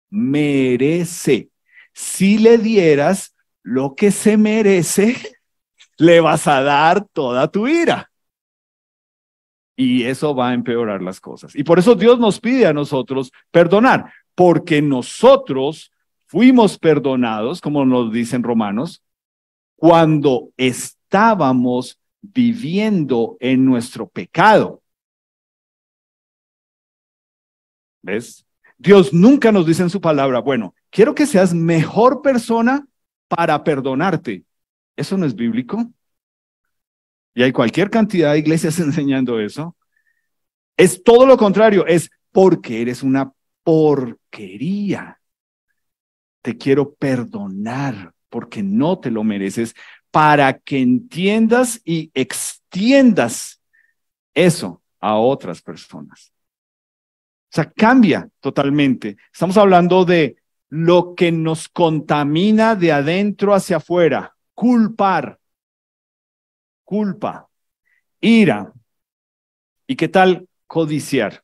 merece. Si le dieras lo que se merece, le vas a dar toda tu ira. Y eso va a empeorar las cosas. Y por eso Dios nos pide a nosotros perdonar, porque nosotros fuimos perdonados, como nos dicen Romanos, cuando estábamos viviendo en nuestro pecado. ¿Ves? Dios nunca nos dice en su palabra, bueno, quiero que seas mejor persona para perdonarte. ¿Eso no es bíblico? Y hay cualquier cantidad de iglesias enseñando eso. Es todo lo contrario, es porque eres una porquería. Te quiero perdonar porque no te lo mereces, para que entiendas y extiendas eso a otras personas. O sea, cambia totalmente. Estamos hablando de lo que nos contamina de adentro hacia afuera. Culpar, culpa, ira. ¿Y qué tal codiciar?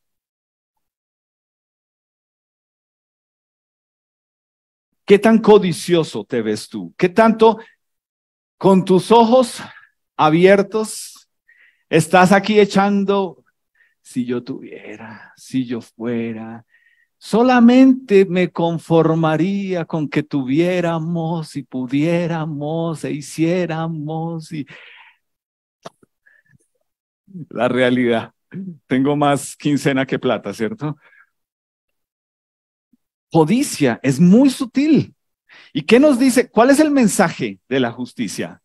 ¿Qué tan codicioso te ves tú? ¿Qué tanto con tus ojos abiertos estás aquí echando, si yo tuviera, si yo fuera, solamente me conformaría con que tuviéramos y pudiéramos e hiciéramos y la realidad? Tengo más quincena que plata, ¿cierto? Codicia es muy sutil. ¿Y qué nos dice? ¿Cuál es el mensaje de la justicia?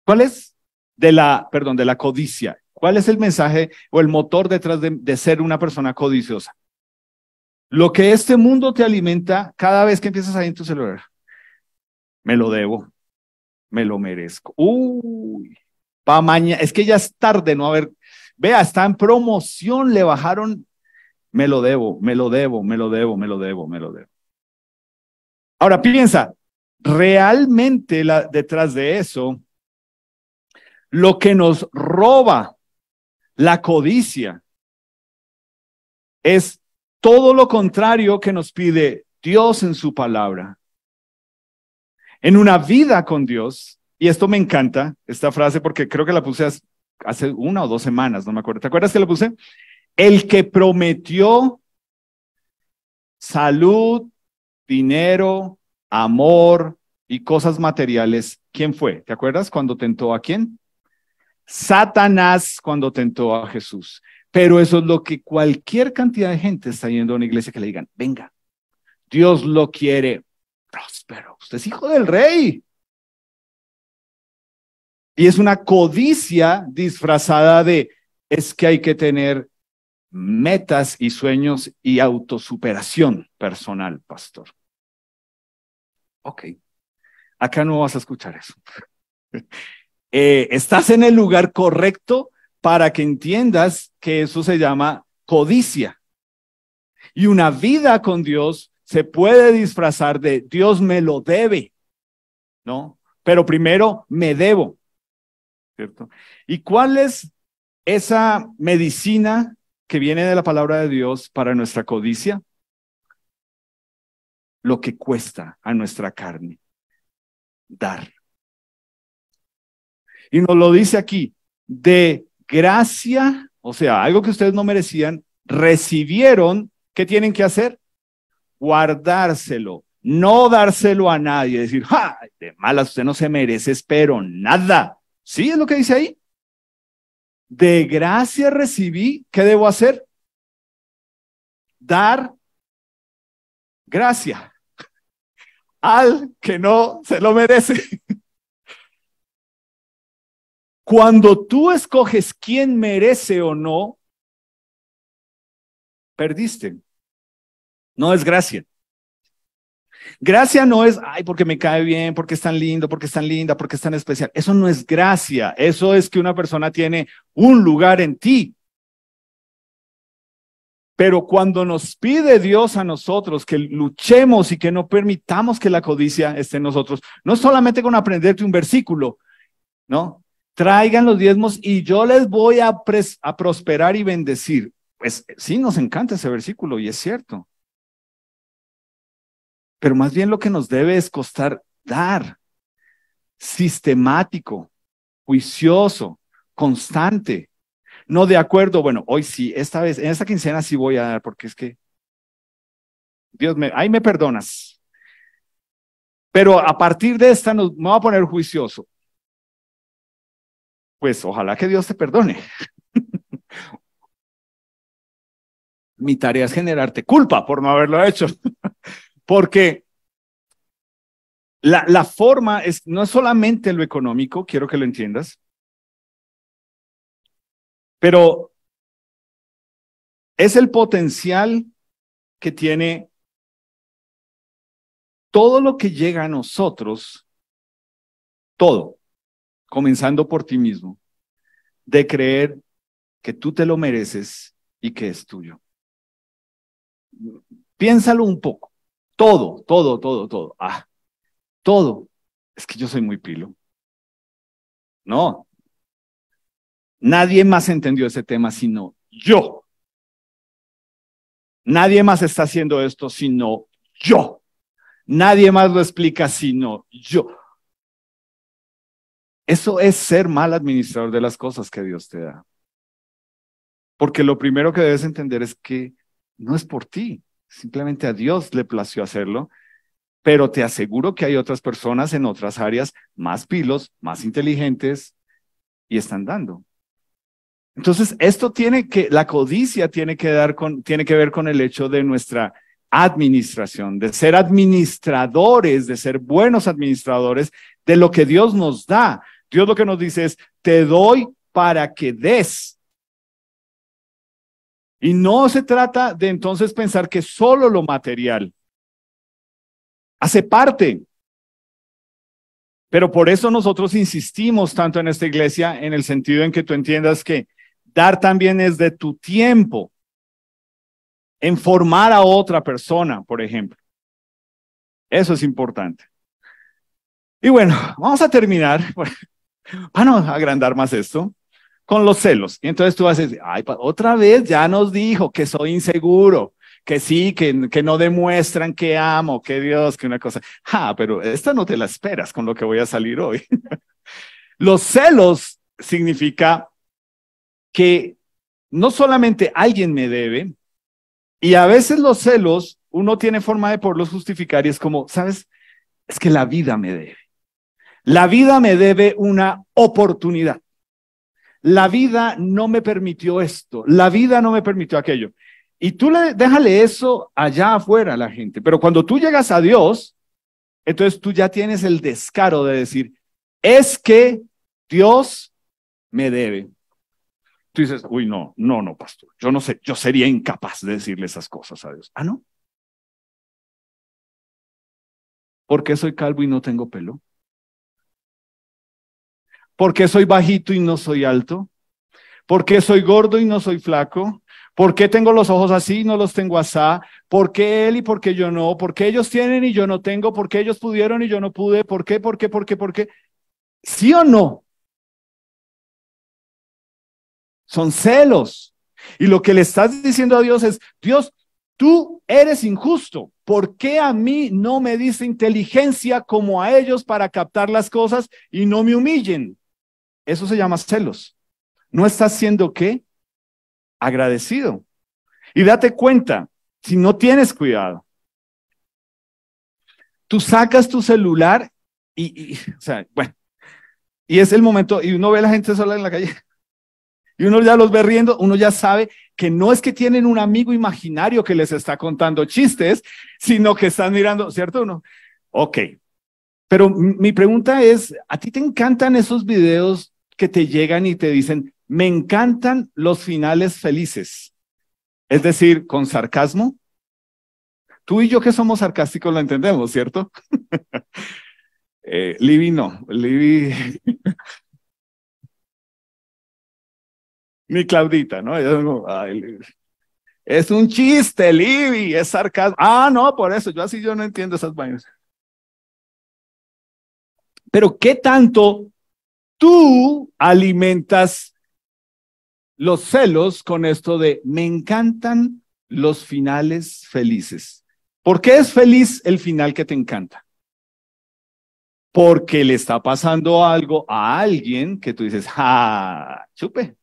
¿Cuál es? De la codicia. ¿Cuál es el mensaje o el motor detrás de ser una persona codiciosa? Lo que este mundo te alimenta cada vez que empiezas ahí en tu celular. Me lo debo, me lo merezco. Uy, pa' mañana, es que ya es tarde, no haber. Vea, está en promoción, le bajaron. Me lo debo, me lo debo, me lo debo, me lo debo, me lo debo. Ahora piensa, realmente detrás de eso, lo que nos roba la codicia es todo lo contrario que nos pide Dios en su palabra. En una vida con Dios, y esto me encanta, esta frase, porque creo que la puse hace 1 o 2 semanas, no me acuerdo. ¿Te acuerdas que la puse? El que prometió salud, dinero, amor y cosas materiales, ¿quién fue? ¿Te acuerdas cuando tentó a quién? Satanás cuando tentó a Jesús. Pero eso es lo que cualquier cantidad de gente está yendo a una iglesia que le digan, venga, Dios lo quiere próspero. Usted es hijo del rey. Y es una codicia disfrazada de, es que hay que tener metas y sueños y autosuperación personal, pastor. Ok, acá no vas a escuchar eso. Estás en el lugar correcto para que entiendas que eso se llama codicia. Y una vida con Dios se puede disfrazar de Dios me lo debe, ¿no? Pero primero me debo, ¿cierto? ¿Y cuál es esa medicina que viene de la palabra de Dios para nuestra codicia? Lo que cuesta a nuestra carne dar. Y nos lo dice aquí, de gracia, o sea, algo que ustedes no merecían, recibieron. ¿Qué tienen que hacer? Guardárselo, no dárselo a nadie, decir, ¡ja! De malas, usted no se merece, pero nada. ¿Sí es lo que dice ahí? De gracia recibí, ¿qué debo hacer? Dar gracia al que no se lo merece. Cuando tú escoges quién merece o no, perdiste. No es gracia. Gracia no es, ay, porque me cae bien, porque es tan lindo, porque es tan linda, porque es tan especial. Eso no es gracia. Eso es que una persona tiene un lugar en ti. Pero cuando nos pide Dios a nosotros que luchemos y que no permitamos que la codicia esté en nosotros, no es solamente con aprenderte un versículo, ¿no? Traigan los diezmos y yo les voy a prosperar y bendecir. Pues sí, nos encanta ese versículo y es cierto. Pero más bien lo que nos debe es costar dar, sistemático, juicioso, constante. No de acuerdo, bueno, hoy sí, esta vez, en esta quincena sí voy a dar, porque es que Dios ahí me perdonas. Pero a partir de esta me voy a poner juicioso. Pues ojalá que Dios te perdone. Mi tarea es generarte culpa por no haberlo hecho. Porque la forma no es solamente lo económico, quiero que lo entiendas, pero es el potencial que tiene todo lo que llega a nosotros, todo, comenzando por ti mismo, de creer que tú te lo mereces y que es tuyo. Piénsalo un poco. Todo, todo, todo, todo. Todo. Es que yo soy muy pilo. No. Nadie más entendió ese tema sino yo. Nadie más está haciendo esto sino yo. Nadie más lo explica sino yo. Eso es ser mal administrador de las cosas que Dios te da. Porque lo primero que debes entender es que no es por ti. Simplemente a Dios le plació hacerlo. Pero te aseguro que hay otras personas en otras áreas más pilos, más inteligentes y están dando. Entonces, la codicia tiene que ver con el hecho de nuestra administración, de ser administradores, de ser buenos administradores de lo que Dios nos da. Dios lo que nos dice es, te doy para que des. Y no se trata de entonces pensar que solo lo material hace parte. Pero por eso nosotros insistimos tanto en esta iglesia, en el sentido en que tú entiendas que dar también es de tu tiempo, en formar a otra persona, por ejemplo. Eso es importante. Y bueno, vamos a terminar, para no agrandar más esto, con los celos. Y entonces tú vas a decir, ay, otra vez ya nos dijo que soy inseguro, que sí, que no demuestran que amo, que Dios, que una cosa. Pero esta no te la esperas con lo que voy a salir hoy. Los celos significa que no solamente alguien me debe, y a veces los celos, uno tiene forma de poderlos justificar y es como, ¿sabes? Es que la vida me debe. La vida me debe una oportunidad. La vida no me permitió esto. La vida no me permitió aquello. Y tú déjale eso allá afuera a la gente. Pero cuando tú llegas a Dios, entonces tú ya tienes el descaro de decir, es que Dios me debe. Tú dices, uy, no, pastor. Yo no sé, yo sería incapaz de decirle esas cosas a Dios. ¿No? ¿Por qué soy calvo y no tengo pelo? ¿Por qué soy bajito y no soy alto? ¿Por qué soy gordo y no soy flaco? ¿Por qué tengo los ojos así y no los tengo asá? ¿Por qué él y por qué yo no? ¿Por qué ellos tienen y yo no tengo? ¿Por qué ellos pudieron y yo no pude? ¿Por qué? ¿Por qué? ¿Por qué? ¿Por qué? ¿Sí o no? Son celos. Y lo que le estás diciendo a Dios es, Dios, tú eres injusto. ¿Por qué a mí no me diste inteligencia como a ellos para captar las cosas y no me humillen? Eso se llama celos. ¿No estás siendo qué? Agradecido. Y date cuenta, si no tienes cuidado, tú sacas tu celular o sea, bueno, y es el momento, y uno ve a la gente sola en la calle, y uno ya los ve riendo, uno ya sabe que no es que tienen un amigo imaginario que les está contando chistes, sino que están mirando, ¿cierto o no? Ok, pero mi pregunta es, ¿a ti te encantan esos videos que te llegan y te dicen, me encantan los finales felices? Es decir, con sarcasmo. Tú y yo que somos sarcásticos lo entendemos, ¿cierto? Libby no, Libby, ni Claudita, ¿no? Ella es como, "Ay, Libby, es un chiste, Libby, es sarcasmo. Ah, no, por eso, yo no entiendo esas vainas. Pero ¿qué tanto tú alimentas los celos con esto de me encantan los finales felices? ¿Por qué es feliz el final que te encanta? Porque le está pasando algo a alguien que tú dices, ah, chupe,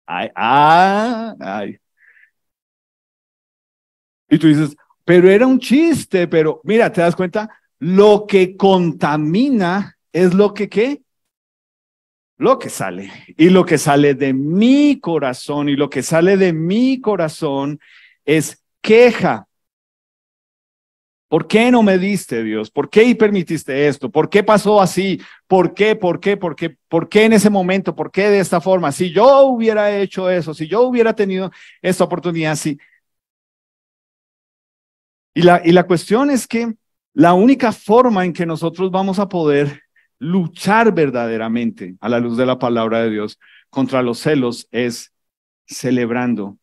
ay, ah, ay. Y tú dices, pero era un chiste, pero mira, ¿te das cuenta? Lo que contamina es lo que, ¿qué? Lo que sale. Y lo que sale de mi corazón, y lo que sale de mi corazón es queja. ¿Por qué no me diste, Dios? ¿Por qué permitiste esto? ¿Por qué pasó así? ¿Por qué? ¿Por qué? ¿Por qué? ¿Por qué en ese momento? ¿Por qué de esta forma? Si yo hubiera hecho eso, si yo hubiera tenido esta oportunidad, sí. Y la cuestión es que la única forma en que nosotros vamos a poder luchar verdaderamente a la luz de la palabra de Dios contra los celos es celebrando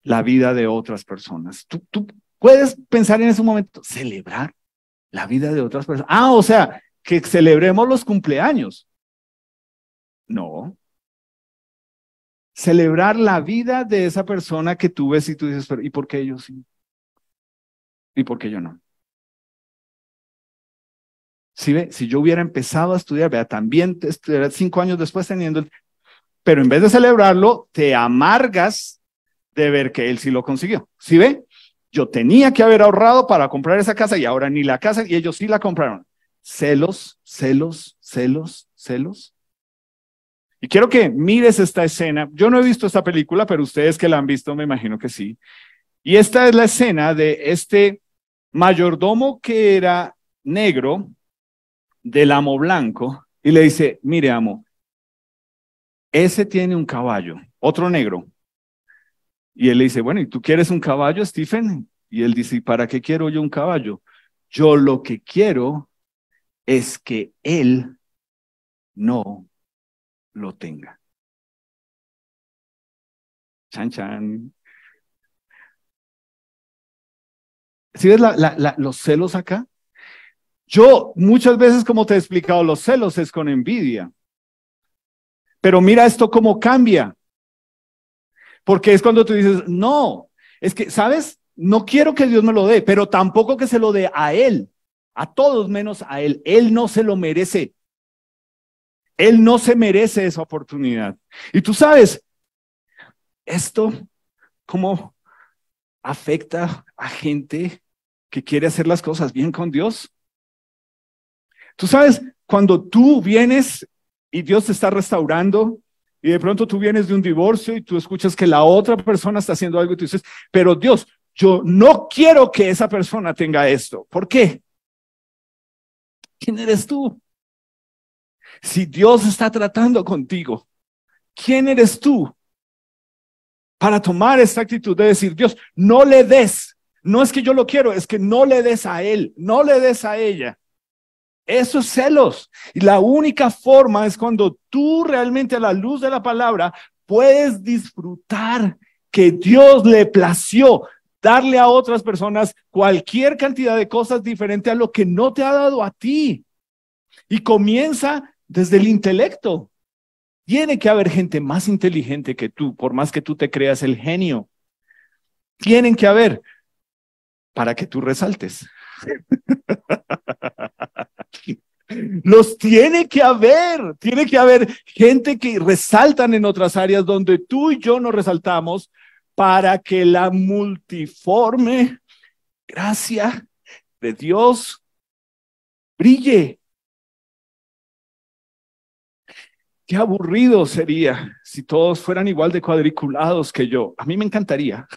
la vida de otras personas. Tú puedes pensar en ese momento, celebrar la vida de otras personas. Ah, o sea, que celebremos los cumpleaños. No, celebrar la vida de esa persona que tú ves y tú dices, pero ¿y por qué yo sí? ¿Y por qué yo no? Si ve, si yo hubiera empezado a estudiar, vea, también estudiar 5 años después teniendo pero en vez de celebrarlo, te amargas de ver que él sí lo consiguió. ¿Sí ve? Yo tenía que haber ahorrado para comprar esa casa y ahora ni la casa y ellos sí la compraron. Celos, celos, celos, celos. Y quiero que mires esta escena. Yo no he visto esta película, pero ustedes que la han visto me imagino que sí. Y esta es la escena de este mayordomo que era negro del amo blanco y le dice, mire amo, ese tiene un caballo, otro negro. Y él le dice, bueno, ¿y tú quieres un caballo, Stephen? Y él dice, ¿y para qué quiero yo un caballo? Yo lo que quiero es que él no lo tenga. Chan, chan. ¿Sí ves los celos acá? Yo muchas veces, como te he explicado, los celos es con envidia. Pero mira esto cómo cambia. Porque es cuando tú dices, no, es que, ¿sabes? No quiero que Dios me lo dé, pero tampoco que se lo dé a él. A todos menos a él. Él no se lo merece. Él no se merece esa oportunidad. Y tú sabes, esto cómo afecta a gente que quiere hacer las cosas bien con Dios. Tú sabes, cuando tú vienes y Dios te está restaurando y de pronto tú vienes de un divorcio y tú escuchas que la otra persona está haciendo algo y tú dices, pero Dios, yo no quiero que esa persona tenga esto. ¿Por qué? ¿Quién eres tú? Si Dios está tratando contigo, ¿quién eres tú para tomar esta actitud de decir, Dios, no le des, no es que yo lo quiero, es que no le des a él, no le des a ella? Eso es celos. Y la única forma es cuando tú realmente a la luz de la palabra puedes disfrutar que Dios le plació darle a otras personas cualquier cantidad de cosas diferente a lo que no te ha dado a ti. Y comienza desde el intelecto. Tiene que haber gente más inteligente que tú, por más que tú te creas el genio. Tienen que haber para que tú resaltes. Los tiene que haber gente que resaltan en otras áreas donde tú y yo no resaltamos para que la multiforme gracia de Dios brille. Qué aburrido sería si todos fueran igual de cuadriculados que yo. A mí me encantaría,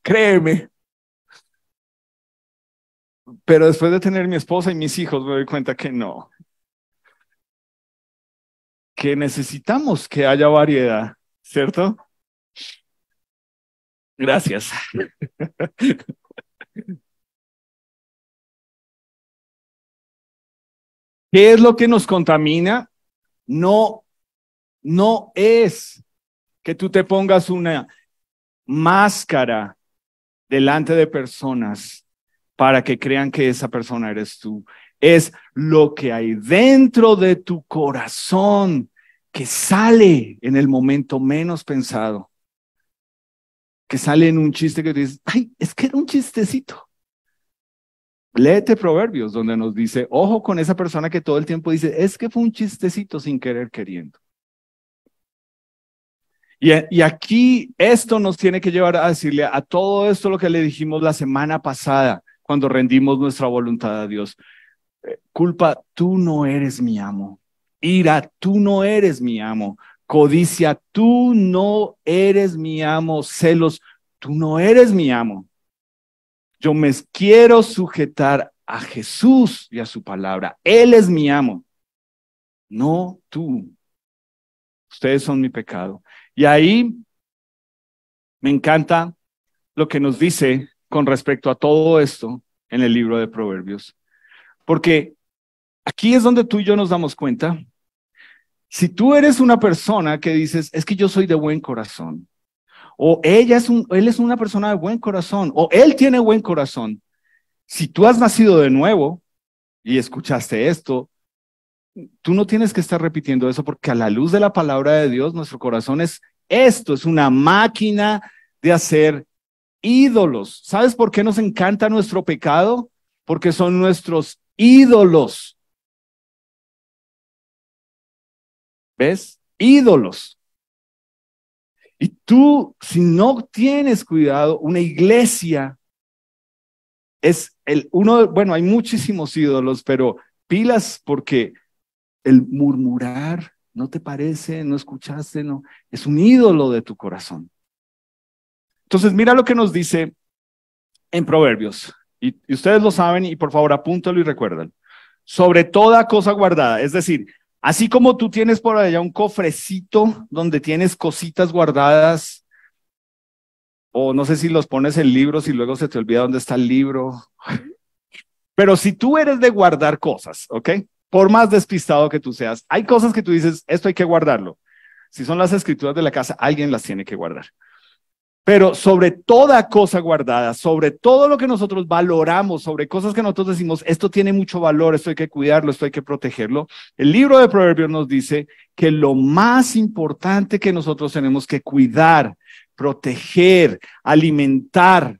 créeme. Pero después de tener mi esposa y mis hijos me doy cuenta que no, que necesitamos que haya variedad, ¿cierto? Gracias. ¿Qué es lo que nos contamina? No, no es que tú te pongas una máscara delante de personas para que crean que esa persona eres tú. Es lo que hay dentro de tu corazón que sale en el momento menos pensado, que sale en un chiste que dices, ay, es que era un chistecito. Léete Proverbios, donde nos dice, ojo con esa persona que todo el tiempo dice, es que fue un chistecito sin querer queriendo. Y aquí esto nos tiene que llevar a decirle a todo esto lo que le dijimos la semana pasada, cuando rendimos nuestra voluntad a Dios. Culpa, tú no eres mi amo. Ira, tú no eres mi amo. Codicia, tú no eres mi amo. Celos, tú no eres mi amo. Yo me quiero sujetar a Jesús y a su palabra. Él es mi amo, no tú. Ustedes son mi pecado. Y ahí me encanta lo que nos dice con respecto a todo esto en el libro de Proverbios. Porque aquí es donde tú y yo nos damos cuenta. Si tú eres una persona que dices, es que yo soy de buen corazón, o él es una persona de buen corazón, o él tiene buen corazón. Si tú has nacido de nuevo y escuchaste esto, tú no tienes que estar repitiendo eso porque a la luz de la palabra de Dios, nuestro corazón es esto, es una máquina de hacer ídolos. ¿Sabes por qué nos encanta nuestro pecado? Porque son nuestros ídolos. ¿Ves? Ídolos. Y tú, si no tienes cuidado, una iglesia es bueno, hay muchísimos ídolos, pero pilas porque el murmurar, ¿no te parece? ¿No escuchaste? No, es un ídolo de tu corazón. Entonces, mira lo que nos dice en Proverbios. Y ustedes lo saben y por favor apúntalo y recuerdan. Sobre toda cosa guardada, es decir, así como tú tienes por allá un cofrecito donde tienes cositas guardadas, o no sé si los pones en libros y luego se te olvida dónde está el libro. Pero si tú eres de guardar cosas, ¿ok? Por más despistado que tú seas, hay cosas que tú dices, esto hay que guardarlo. Si son las escrituras de la casa, alguien las tiene que guardar. Pero sobre toda cosa guardada, sobre todo lo que nosotros valoramos, sobre cosas que nosotros decimos, esto tiene mucho valor, esto hay que cuidarlo, esto hay que protegerlo. El libro de Proverbios nos dice que lo más importante que nosotros tenemos que cuidar, proteger, alimentar,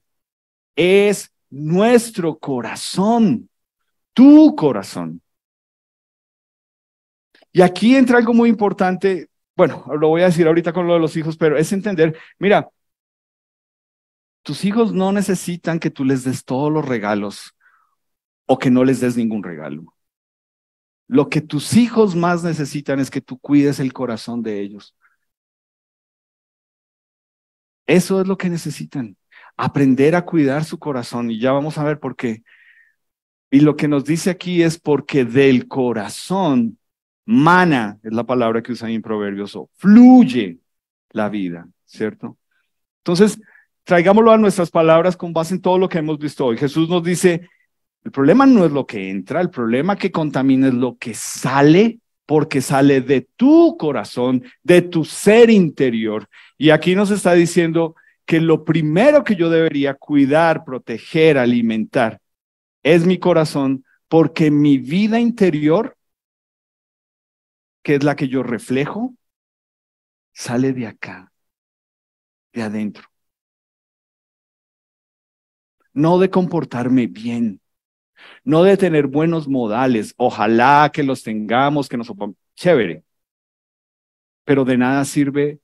es nuestro corazón, tu corazón. Y aquí entra algo muy importante, bueno, lo voy a decir ahorita con lo de los hijos, pero es entender, mira, tus hijos no necesitan que tú les des todos los regalos o que no les des ningún regalo. Lo que tus hijos más necesitan es que tú cuides el corazón de ellos. Eso es lo que necesitan, aprender a cuidar su corazón y ya vamos a ver por qué. Y lo que nos dice aquí es porque del corazón mana, es la palabra que usa en Proverbios, o fluye la vida, ¿cierto? Entonces, traigámoslo a nuestras palabras con base en todo lo que hemos visto hoy. Jesús nos dice, el problema no es lo que entra, el problema que contamina es lo que sale, porque sale de tu corazón, de tu ser interior. Y aquí nos está diciendo que lo primero que yo debería cuidar, proteger, alimentar, es mi corazón, porque mi vida interior, que es la que yo reflejo, sale de acá, de adentro. No de comportarme bien, no de tener buenos modales, ojalá que los tengamos, que nos opongamos, chévere, pero de nada sirve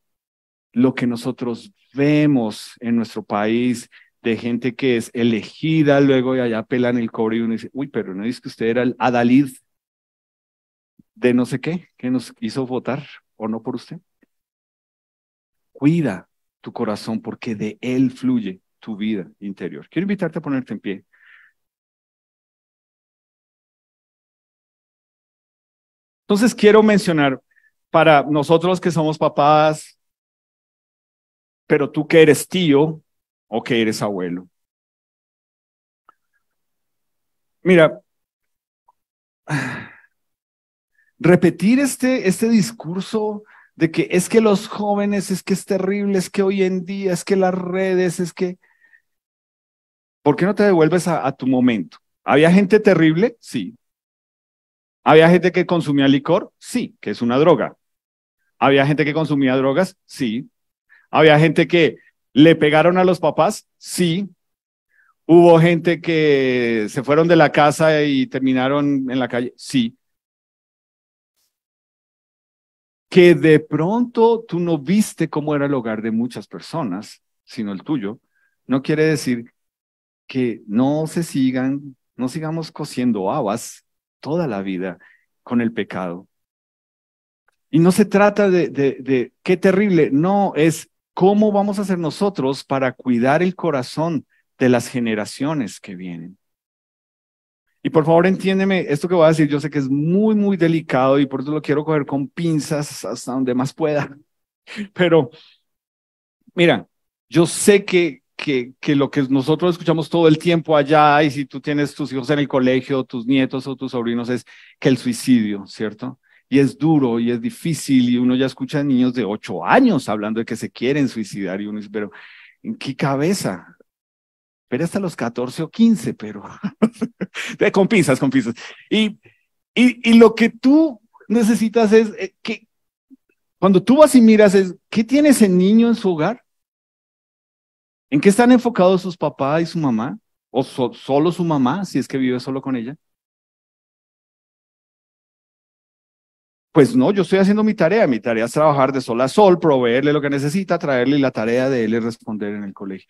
lo que nosotros vemos en nuestro país de gente que es elegida, luego de allá pelan el cobre y uno dice, uy, pero no dice que usted era el adalid de no sé qué, que nos hizo votar o no por usted. Cuida tu corazón porque de él fluye tu vida interior. Quiero invitarte a ponerte en pie. Entonces quiero mencionar para nosotros que somos papás, pero tú que eres tío, o que eres abuelo. Mira, repetir este discurso de que es que los jóvenes, es que es terrible, es que hoy en día, es que las redes, es que... ¿Por qué no te devuelves a tu momento? ¿Había gente terrible? Sí. ¿Había gente que consumía licor? Sí, que es una droga. ¿Había gente que consumía drogas? Sí. ¿Había gente que le pegaron a los papás? Sí. ¿Hubo gente que se fueron de la casa y terminaron en la calle? Sí. Que de pronto tú no viste cómo era el hogar de muchas personas, sino el tuyo, no quiere decir que no sigamos cociendo habas toda la vida con el pecado. Y no se trata de qué terrible, no, es cómo vamos a hacer nosotros para cuidar el corazón de las generaciones que vienen. Y por favor entiéndeme, esto que voy a decir, yo sé que es muy, muy delicado y por eso lo quiero coger con pinzas hasta donde más pueda, pero mira, yo sé que lo que nosotros escuchamos todo el tiempo allá, y si tú tienes tus hijos en el colegio, tus nietos o tus sobrinos, es que el suicidio, ¿cierto? Y es duro y es difícil y uno ya escucha a niños de 8 años hablando de que se quieren suicidar y uno dice, pero ¿en qué cabeza? Pero hasta los 14 o 15, pero con pinzas, con pinzas. Y, y lo que tú necesitas es que cuando tú vas y miras es, ¿qué tiene ese niño en su hogar? ¿En qué están enfocados sus papás y su mamá? ¿O solo su mamá, si es que vive solo con ella? Pues no, yo estoy haciendo mi tarea. Mi tarea es trabajar de sol a sol, proveerle lo que necesita, traerle la tarea de él y responder en el colegio.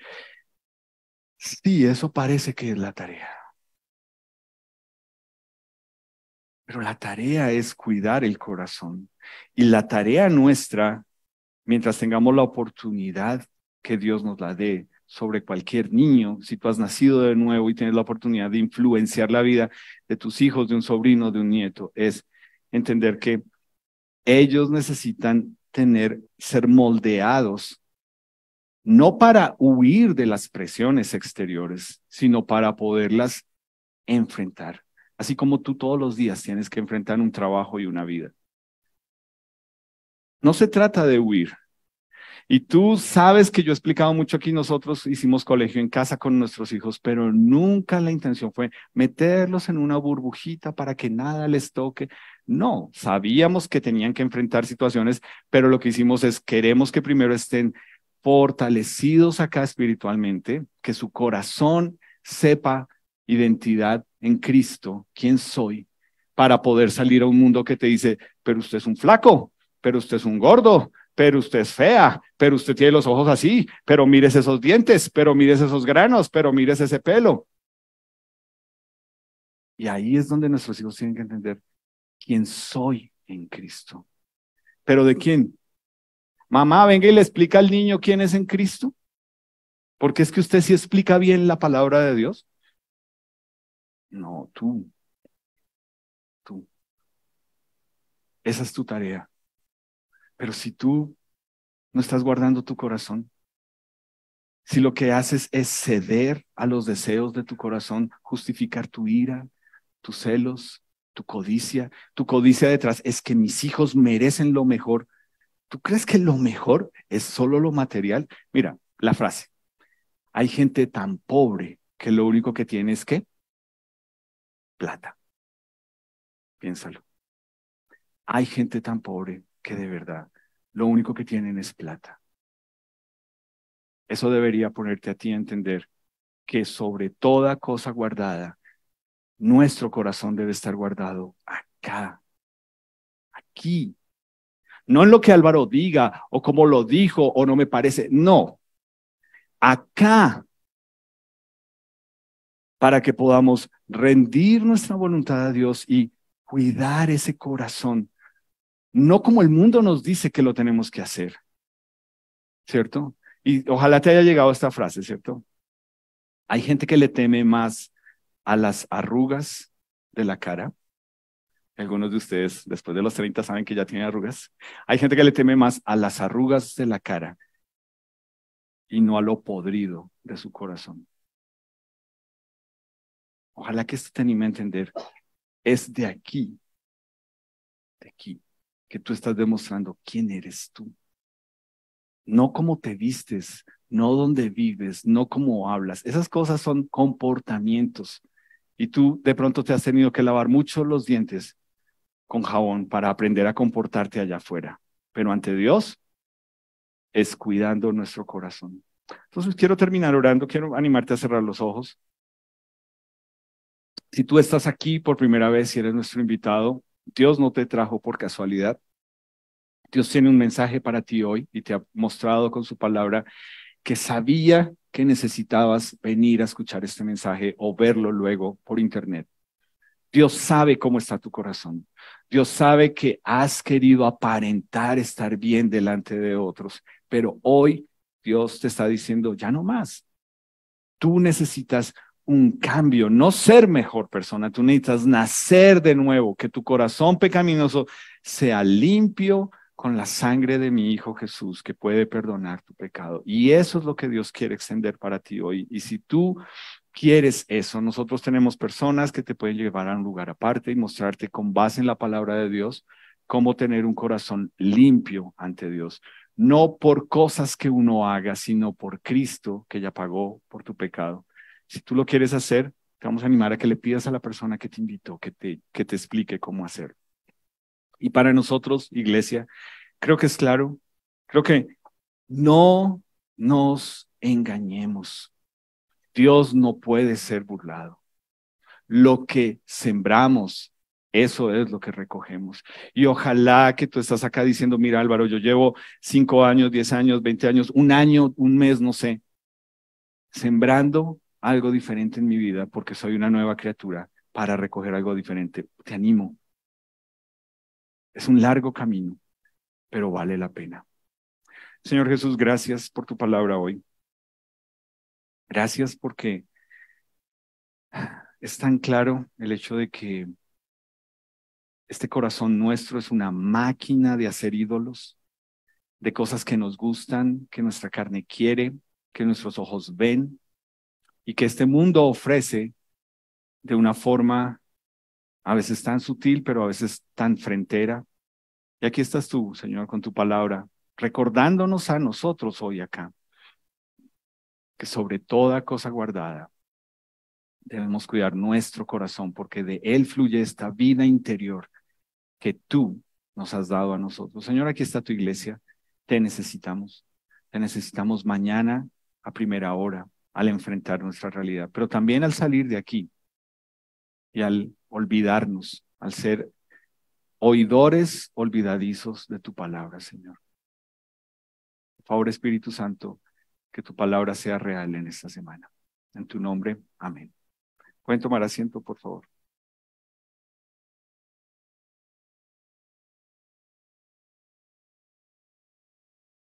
Sí, eso parece que es la tarea. Pero la tarea es cuidar el corazón. Y la tarea nuestra, mientras tengamos la oportunidad que Dios nos la dé sobre cualquier niño, si tú has nacido de nuevo y tienes la oportunidad de influenciar la vida de tus hijos, de un sobrino, de un nieto, es entender que ellos necesitan ser moldeados, no para huir de las presiones exteriores, sino para poderlas enfrentar. Así como tú todos los días tienes que enfrentar un trabajo y una vida. No se trata de huir. Y tú sabes que yo he explicado mucho aquí, nosotros hicimos colegio en casa con nuestros hijos, pero nunca la intención fue meterlos en una burbujita para que nada les toque. No, sabíamos que tenían que enfrentar situaciones, pero lo que hicimos es queremos que primero estén fortalecidos acá espiritualmente, que su corazón sepa identidad en Cristo, quién soy, para poder salir a un mundo que te dice, pero usted es un flaco, pero usted es un gordo, pero usted es fea, pero usted tiene los ojos así, pero mires esos dientes, pero mires esos granos, pero mires ese pelo. Y ahí es donde nuestros hijos tienen que entender quién soy en Cristo. ¿Pero de quién? Mamá, venga y le explica al niño quién es en Cristo. Porque es que usted sí explica bien la palabra de Dios. No, tú. Esa es tu tarea. Pero si tú no estás guardando tu corazón, si lo que haces es ceder a los deseos de tu corazón, justificar tu ira, tus celos, tu codicia detrás es que mis hijos merecen lo mejor. ¿Tú crees que lo mejor es solo lo material? Mira, la frase, hay gente tan pobre que lo único que tiene es ¿qué? Plata. Piénsalo. Hay gente tan pobre que de verdad lo único que tienen es plata. Eso debería ponerte a ti a entender que sobre toda cosa guardada, nuestro corazón debe estar guardado acá, aquí. No en lo que Álvaro diga o como lo dijo o no me parece. No, acá para que podamos rendir nuestra voluntad a Dios y cuidar ese corazón. No como el mundo nos dice que lo tenemos que hacer, ¿cierto? Y ojalá te haya llegado esta frase, ¿cierto? Hay gente que le teme más a las arrugas de la cara. Algunos de ustedes, después de los 30, saben que ya tienen arrugas. Hay gente que le teme más a las arrugas de la cara y no a lo podrido de su corazón. Ojalá que esto te anime a entender. Es de aquí, que tú estás demostrando quién eres tú. No cómo te vistes, no dónde vives, no cómo hablas. Esas cosas son comportamientos. Y tú de pronto te has tenido que lavar mucho los dientes con jabón para aprender a comportarte allá afuera. Pero ante Dios es cuidando nuestro corazón. Entonces quiero terminar orando, quiero animarte a cerrar los ojos. Si tú estás aquí por primera vez y eres nuestro invitado, Dios no te trajo por casualidad. Dios tiene un mensaje para ti hoy y te ha mostrado con su palabra que sabía que necesitabas venir a escuchar este mensaje o verlo luego por internet. Dios sabe cómo está tu corazón. Dios sabe que has querido aparentar estar bien delante de otros, pero hoy Dios te está diciendo, ya no más. Tú necesitas un cambio, no ser mejor persona, tú necesitas nacer de nuevo, que tu corazón pecaminoso sea limpio con la sangre de mi Hijo Jesús, que puede perdonar tu pecado. Y eso es lo que Dios quiere extender para ti hoy. Y si tú quieres eso, nosotros tenemos personas que te pueden llevar a un lugar aparte y mostrarte con base en la palabra de Dios cómo tener un corazón limpio ante Dios. No por cosas que uno haga, sino por Cristo que ya pagó por tu pecado. Si tú lo quieres hacer, te vamos a animar a que le pidas a la persona que te invitó, que te explique cómo hacerlo. Y para nosotros, iglesia, creo que es claro, creo que no nos engañemos. Dios no puede ser burlado. Lo que sembramos, eso es lo que recogemos. Y ojalá que tú estás acá diciendo, mira Álvaro, yo llevo 5 años, 10 años, 20 años, un año, un mes, no sé, sembrando algo diferente en mi vida porque soy una nueva criatura para recoger algo diferente. Te animo. Es un largo camino, pero vale la pena. Señor Jesús, gracias por tu palabra hoy. Gracias porque es tan claro el hecho de que este corazón nuestro es una máquina de hacer ídolos, de cosas que nos gustan, que nuestra carne quiere, que nuestros ojos ven y que este mundo ofrece de una forma a veces tan sutil, pero a veces tan frentera. Y aquí estás tú, Señor, con tu palabra, recordándonos a nosotros hoy acá, que sobre toda cosa guardada debemos cuidar nuestro corazón, porque de él fluye esta vida interior que tú nos has dado a nosotros. Señor, aquí está tu iglesia, te necesitamos. Te necesitamos mañana a primera hora al enfrentar nuestra realidad, pero también al salir de aquí y al olvidarnos, al ser oidores olvidadizos de tu palabra, Señor. Por favor, Espíritu Santo, que tu palabra sea real en esta semana. En tu nombre, amén. ¿Pueden tomar asiento, por favor?